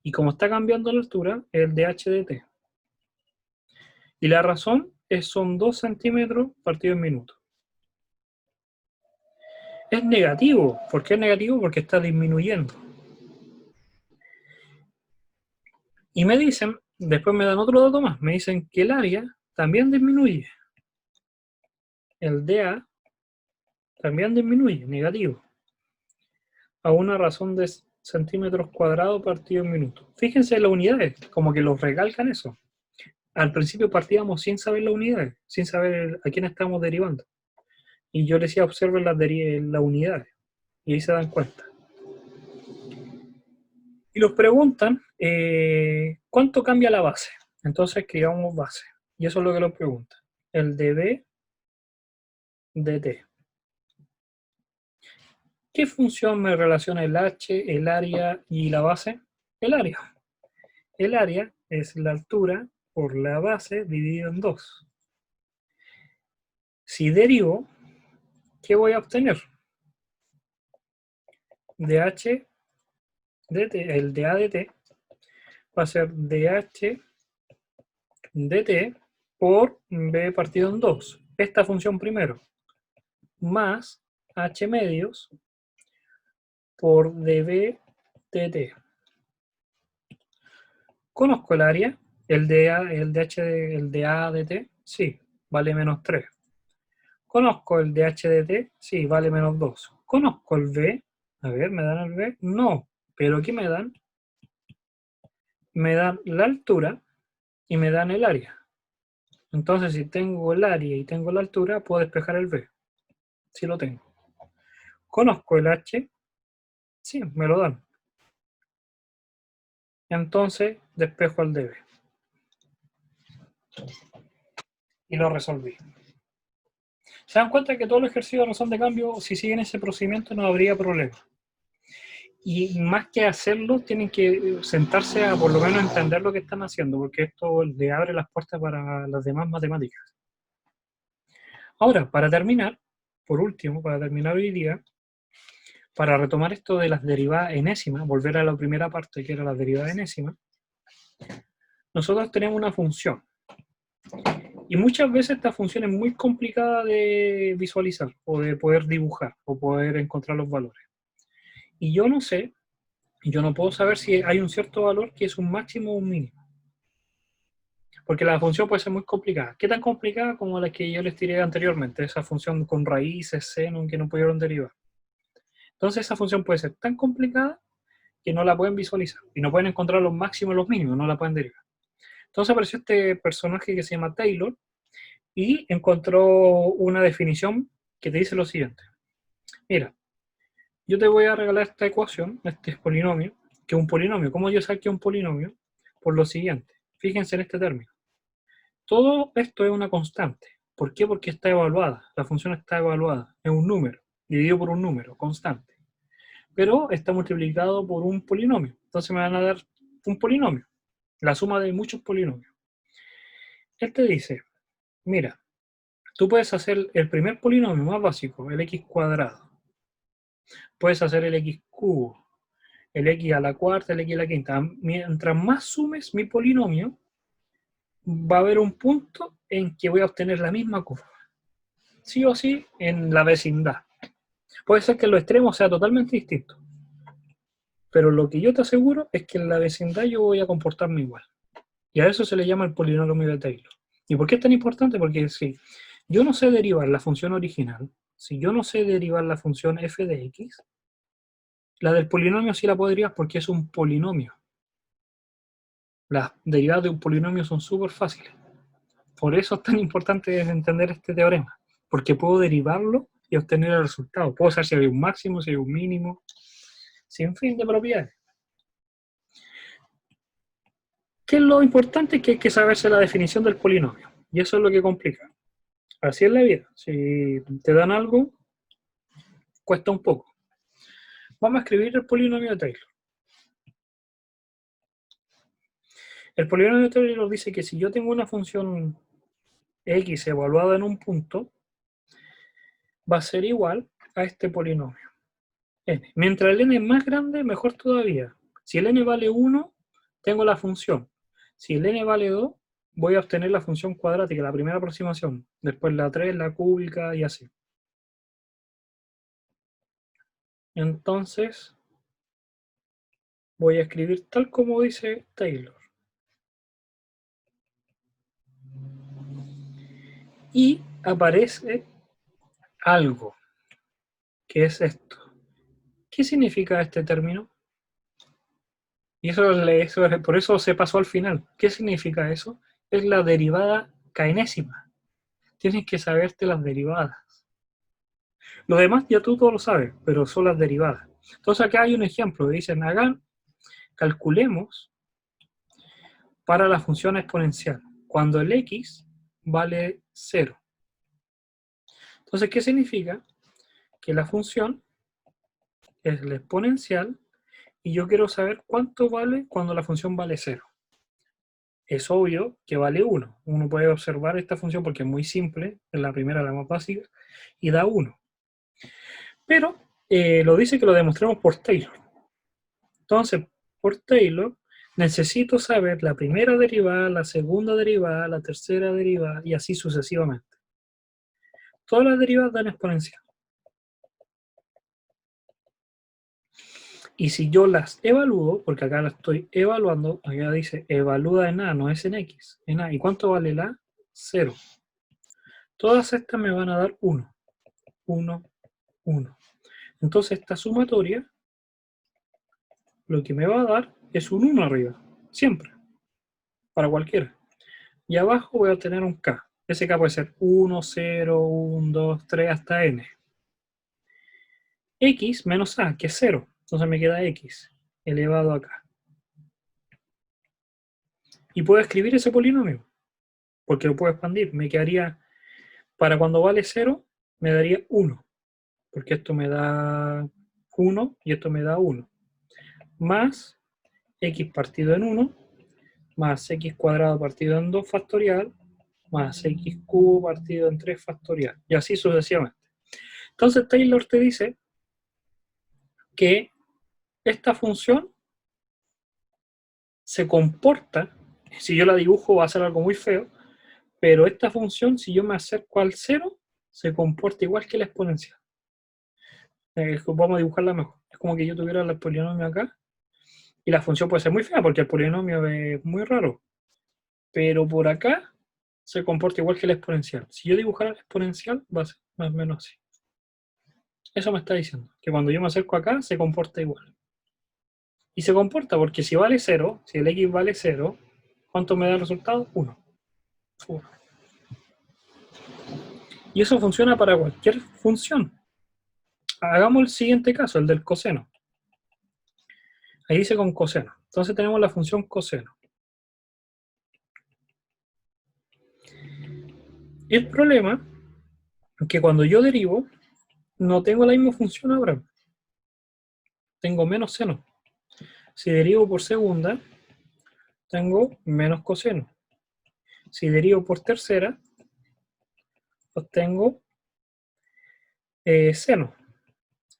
Y como está cambiando la altura, el de h de t. Y la razón son 2 centímetros partido en minuto. Es negativo. ¿Por qué es negativo? Porque está disminuyendo. Y me dicen, después me dan otro dato más, me dicen que el área también disminuye. El dA también disminuye, negativo. A una razón de centímetros cuadrados partido en minuto. Fíjense en las unidades, como que los recalcan eso. Al principio partíamos sin saber las unidades, sin saber a quién estamos derivando. Y yo les decía, observen las unidades. Y ahí se dan cuenta. Y los preguntan, ¿cuánto cambia la base? Entonces escribamos base. Y eso es lo que los preguntan. El dB dt. ¿Qué función me relaciona el h, el área y la base? El área. El área es la altura por la base dividido en 2. Si derivo, ¿qué voy a obtener? dh dt, el dA dt va a ser dh dt por b partido en 2. Esta función primero, más h medios por db dt. ¿Conozco el área? ¿El dA dt? Sí, vale menos 3. ¿Conozco el dH dt? Sí, vale menos 2. ¿Conozco el v? A ver, ¿me dan el v? No. ¿Pero qué me dan? Me dan la altura y me dan el área. Entonces, si tengo el área y tengo la altura, puedo despejar el v. Sí lo tengo. ¿Conozco el h? Sí, me lo dan. Entonces, despejo el dv. Y lo resolví. ¿Se dan cuenta que todos los ejercicios de razón de cambio, si siguen ese procedimiento, no habría problema? Y más que hacerlo, tienen que sentarse a por lo menos entender lo que están haciendo, porque esto le abre las puertas para las demás matemáticas. Ahora, para terminar, por último, para terminar hoy día, para retomar esto de las derivadas enésimas, volver a la primera parte que era la derivada enésima, nosotros tenemos una función. Y muchas veces esta función es muy complicada de visualizar, o de poder dibujar, o poder encontrar los valores. Y yo no sé, yo no puedo saber si hay un cierto valor que es un máximo o un mínimo. Porque la función puede ser muy complicada. ¿Qué tan complicada como la que yo les tiré anteriormente? Esa función con raíces, seno, que no pudieron derivar. Entonces esa función puede ser tan complicada que no la pueden visualizar. Y no pueden encontrar los máximos y los mínimos, no la pueden derivar. Entonces apareció este personaje que se llama Taylor y encontró una definición que te dice lo siguiente. Mira, yo te voy a regalar esta ecuación, este polinomio, que es un polinomio. ¿Cómo yo saqué un polinomio? Por lo siguiente. Fíjense en este término. Todo esto es una constante. ¿Por qué? Porque está evaluada. La función está evaluada. Es un número, dividido por un número, constante. Pero está multiplicado por un polinomio. Entonces me van a dar un polinomio. La suma de muchos polinomios. Él te dice, mira, tú puedes hacer el primer polinomio más básico, el x cuadrado. Puedes hacer el x cubo, el x a la cuarta, el x a la quinta. Mientras más sumes mi polinomio, va a haber un punto en que voy a obtener la misma curva. Sí o sí, en la vecindad. Puede ser que en los extremos sea totalmente distinto. Pero lo que yo te aseguro es que en la vecindad yo voy a comportarme igual. Y a eso se le llama el polinomio de Taylor. ¿Y por qué es tan importante? Porque si yo no sé derivar la función original, si yo no sé derivar la función f de x, la del polinomio sí la puedo derivar porque es un polinomio. Las derivadas de un polinomio son súper fáciles. Por eso es tan importante entender este teorema, porque puedo derivarlo y obtener el resultado. Puedo saber si hay un máximo, si hay un mínimo, sin fin de propiedades. ¿Qué es lo importante? Que hay que saberse la definición del polinomio. Y eso es lo que complica. Así es la vida. Si te dan algo, cuesta un poco. Vamos a escribir el polinomio de Taylor. El polinomio de Taylor dice que si yo tengo una función x evaluada en un punto, va a ser igual a este polinomio, n. Mientras el n es más grande, mejor todavía. Si el n vale 1, tengo la función. Si el n vale 2, voy a obtener la función cuadrática, la primera aproximación. Después la 3, la cúbica y así. Entonces, voy a escribir tal como dice Taylor. Y aparece algo, que es esto. ¿Qué significa este término? Y por eso se pasó al final. ¿Qué significa eso? Es la derivada k-enésima. Tienes que saberte las derivadas. Lo demás ya tú todo lo sabes, pero son las derivadas. Entonces acá hay un ejemplo. Dicen, calculemos para la función exponencial, cuando el x vale 0. Entonces, ¿qué significa? Que la función es la exponencial y yo quiero saber cuánto vale cuando la función vale 0. es obvio que vale 1. Uno puede observar esta función porque es muy simple, es la primera, la más básica, y da 1. Pero lo dice que lo demostremos por Taylor. Entonces, por Taylor, necesito saber la primera derivada, la segunda derivada, la tercera derivada, y así sucesivamente. Todas las derivadas dan exponencial. Y si yo las evalúo, porque acá las estoy evaluando, acá dice evalúa en A, no es en X, en A. ¿Y cuánto vale la? 0. Todas estas me van a dar 1, 1, 1. Entonces esta sumatoria, lo que me va a dar es un 1 arriba, siempre, para cualquiera. Y abajo voy a obtener un K. Ese K puede ser 1, 0, 1, 2, 3, hasta N. X menos A, que es 0. Entonces me queda X elevado acá. Y puedo escribir ese polinomio, porque lo puedo expandir. Me quedaría, para cuando vale 0, me daría 1, porque esto me da 1 y esto me da 1. Más X partido en 1, más X cuadrado partido en 2 factorial, más X cubo partido en 3 factorial. Y así sucesivamente. Entonces Taylor te dice que esta función se comporta, si yo la dibujo va a ser algo muy feo, pero esta función, si yo me acerco al 0, se comporta igual que la exponencial. Vamos a dibujarla mejor. Es como que yo tuviera el polinomio acá, y la función puede ser muy fea, porque el polinomio es muy raro, pero por acá se comporta igual que la exponencial. Si yo dibujara la exponencial, va a ser más o menos así. Eso me está diciendo, que cuando yo me acerco acá, se comporta igual. Y se comporta porque si vale 0, si el X vale 0, ¿cuánto me da el resultado? 1. Y eso funciona para cualquier función. Hagamos el siguiente caso, el del coseno. Ahí dice con coseno. Entonces tenemos la función coseno. El problema es que cuando yo derivo, no tengo la misma función ahora. Tengo menos seno. Si derivo por segunda, tengo menos coseno. Si derivo por tercera, obtengo seno.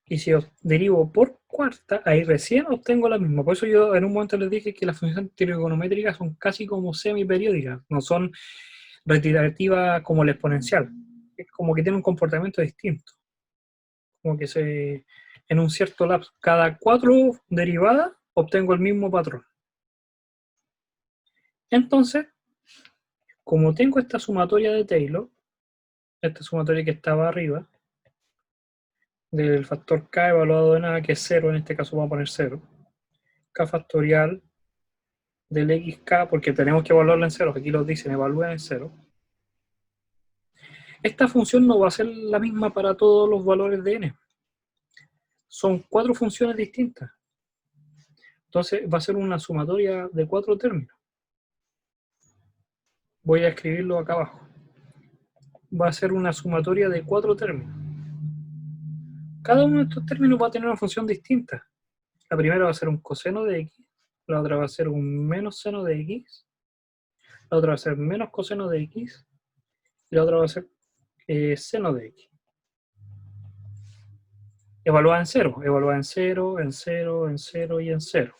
Y si derivo por cuarta, ahí recién obtengo la misma. Por eso yo en un momento les dije que las funciones trigonométricas son casi como semiperiódicas, no son reiterativas como la exponencial. Es como que tiene un comportamiento distinto. Como que en un cierto lapso, cada 4 derivadas obtengo el mismo patrón. Entonces, como tengo esta sumatoria de Taylor, esta sumatoria que estaba arriba, del factor K evaluado en A, que es 0, en este caso vamos a poner 0, K factorial del XK, porque tenemos que evaluarlo en 0, aquí lo dicen, evalúen en 0. Esta función no va a ser la misma para todos los valores de n. Son 4 funciones distintas. Entonces va a ser una sumatoria de 4 términos. Voy a escribirlo acá abajo. Va a ser una sumatoria de 4 términos. Cada uno de estos términos va a tener una función distinta. La primera va a ser un coseno de x, la otra va a ser un menos seno de x, la otra va a ser menos coseno de x, y la otra va a ser seno de x. Evaluada en 0, evaluada en 0, en 0, en 0 y en 0.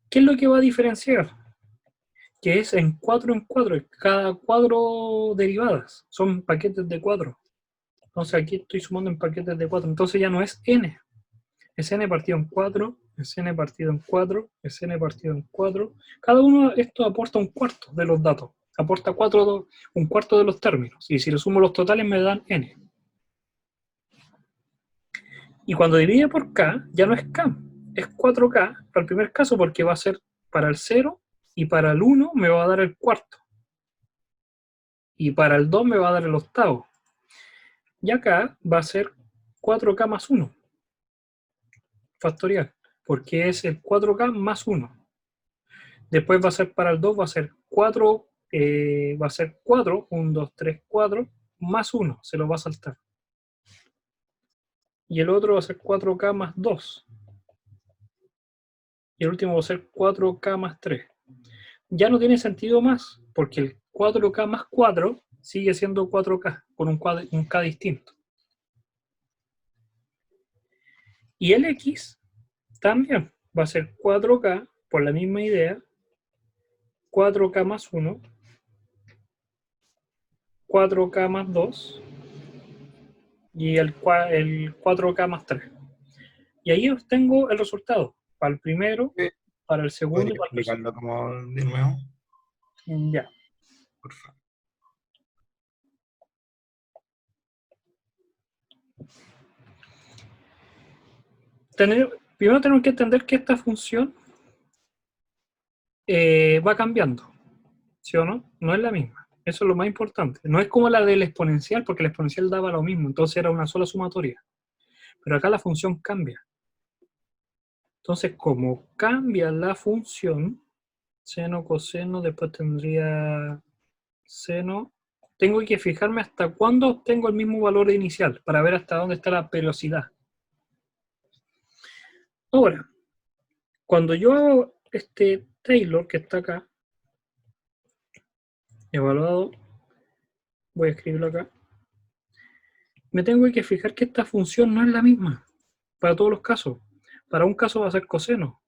¿Qué es lo que va a diferenciar? Que es en 4 en 4, cada 4 derivadas, son paquetes de 4. Entonces aquí estoy sumando en paquetes de 4, entonces ya no es n. Es n partido en 4, es n partido en 4, es n partido en 4. Cada uno de estos aporta un cuarto de los datos. Aporta un cuarto de los términos. Y si le sumo los totales me dan n. Y cuando divide por k, ya no es k. Es 4k para el primer caso porque va a ser para el 0 y para el 1 me va a dar el cuarto. Y para el 2 me va a dar el octavo. Y acá va a ser 4k más 1. Factorial, porque es el 4k más 1. Después va a ser para el 2, va a ser 4, 1, 2, 3, 4, más 1, se lo va a saltar. Y el otro va a ser 4k más 2. Y el último va a ser 4k más 3. ya no tiene sentido más, porque el 4K más 4 sigue siendo 4K, con un K distinto. Y el X también va a ser 4K, por la misma idea, 4K más 1, 4K más 2, y el 4K más 3. Y ahí obtengo el resultado, para el primero, Sí. para el segundo y ¿Podría para el tercero. explicarlo como de nuevo? Ya. Por favor. Primero tenemos que entender que esta función va cambiando, ¿sí o no? No es la misma. Eso es lo más importante. No es como la del exponencial, porque el exponencial daba lo mismo, entonces era una sola sumatoria. Pero acá la función cambia. Entonces, como cambia la función, seno, coseno, después tendría seno, tengo que fijarme hasta cuándo obtengo el mismo valor inicial, para ver hasta dónde está la periodicidad. Ahora, cuando yo hago este Taylor, que está acá, evaluado, voy a escribirlo acá, me tengo que fijar que esta función no es la misma para todos los casos. Para un caso va a ser coseno,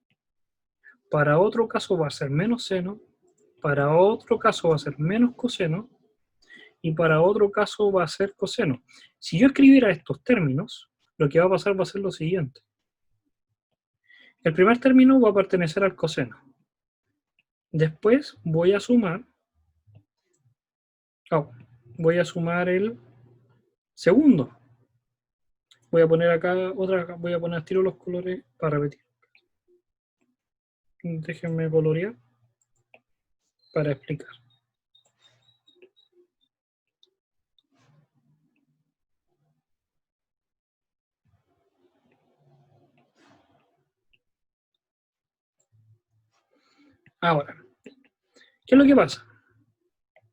para otro caso va a ser menos seno, para otro caso va a ser menos coseno, y para otro caso va a ser coseno. Si yo escribiera estos términos, lo que va a pasar va a ser lo siguiente. El primer término va a pertenecer al coseno. Después voy a sumar el segundo. Voy a poner acá voy a poner al tiro los colores para repetir. Déjenme colorear para explicar. Ahora, ¿qué es lo que pasa?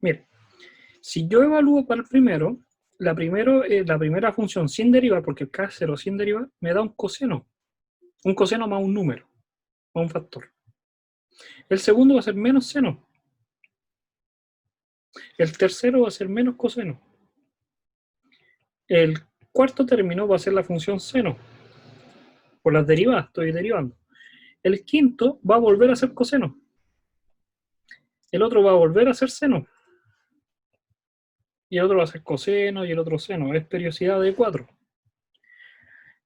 Miren, si yo evalúo para el primero, la primera función sin derivar, porque el K0 sin derivar, me da un coseno más un número, más un factor. El segundo va a ser menos seno. El tercero va a ser menos coseno. El cuarto término va a ser la función seno. Por las derivadas, estoy derivando. El quinto va a volver a ser coseno. El otro va a volver a ser seno. Y el otro va a ser coseno y el otro seno. Es periodicidad de 4.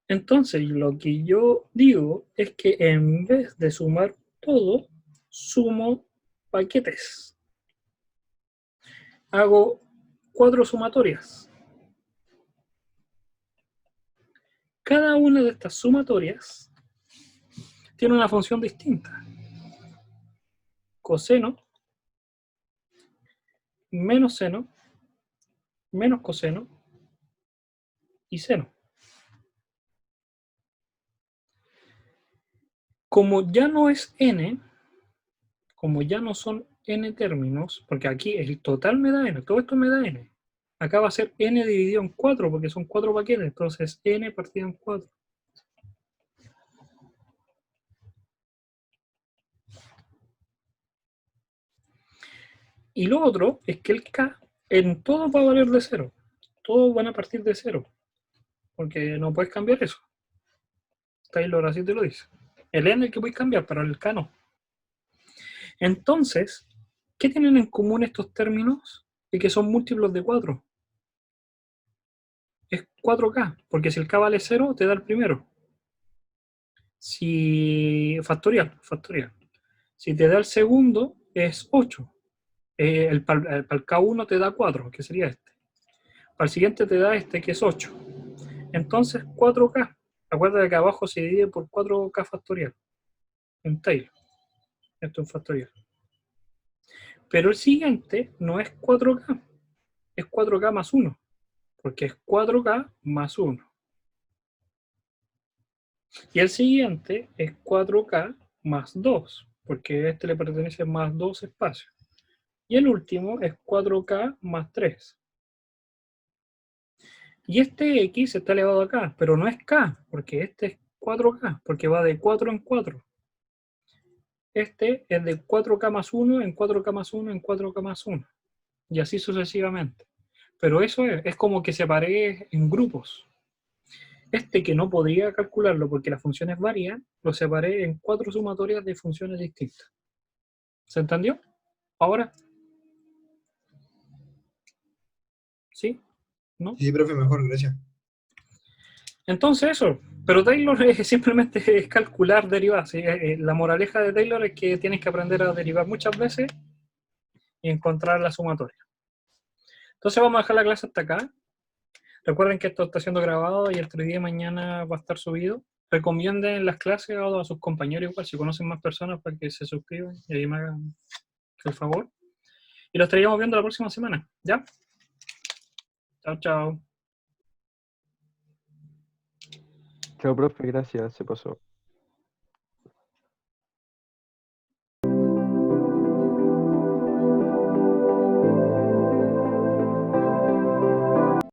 Entonces, lo que yo digo es que en vez de sumar todo, sumo paquetes. Hago 4 sumatorias. Cada una de estas sumatorias tiene una función distinta. Coseno, menos seno, menos coseno y seno. Como ya no es n, como ya no son n términos, porque aquí el total me da n, todo esto me da n. Acá va a ser n dividido en 4, porque son 4 paquetes, entonces n partido en 4. Y lo otro es que el k en todo va a valer de 0. Todos van a partir de 0, porque no puedes cambiar eso. Taylor así te lo dice. El n es el que puedes cambiar, pero el k no. Entonces, ¿qué tienen en común estos términos? Y que son múltiplos de 4. Es 4K, porque si el K vale 0, te da el primero. Si factorial. Si te da el segundo, es 8. Para el K1 te da 4, que sería este. Para el siguiente te da este, que es 8. Entonces, 4K. Acuérdate que abajo se divide por 4K factorial. En Taylor. Esto es un factorial. Pero el siguiente no es 4K. Es 4K más 1. Porque es 4K más 1. Y el siguiente es 4K más 2, porque a este le pertenece más 2 espacios. Y el último es 4K más 3. Y este X está elevado acá, pero no es K, porque este es 4K, porque va de 4 en 4. este es de 4K más 1 en 4K más 1 en 4K más 1. Y así sucesivamente. Pero eso es como que separé en grupos. Este que no podría calcularlo porque las funciones varían, lo separé en 4 sumatorias de funciones distintas. ¿Se entendió? Ahora. ¿Sí? ¿No? Sí, profe, mejor, gracias. Entonces eso. Pero Taylor simplemente es calcular derivadas. ¿Sí? La moraleja de Taylor es que tienes que aprender a derivar muchas veces y encontrar la sumatoria. Entonces vamos a dejar la clase hasta acá. Recuerden que esto está siendo grabado y el 3D de mañana va a estar subido. Recomienden las clases a sus compañeros igual, si conocen más personas, para que se suscriban y ahí me hagan el favor. Y lo estaríamos viendo la próxima semana, ¿ya? Chao, chao. Chao, profe, gracias, se pasó.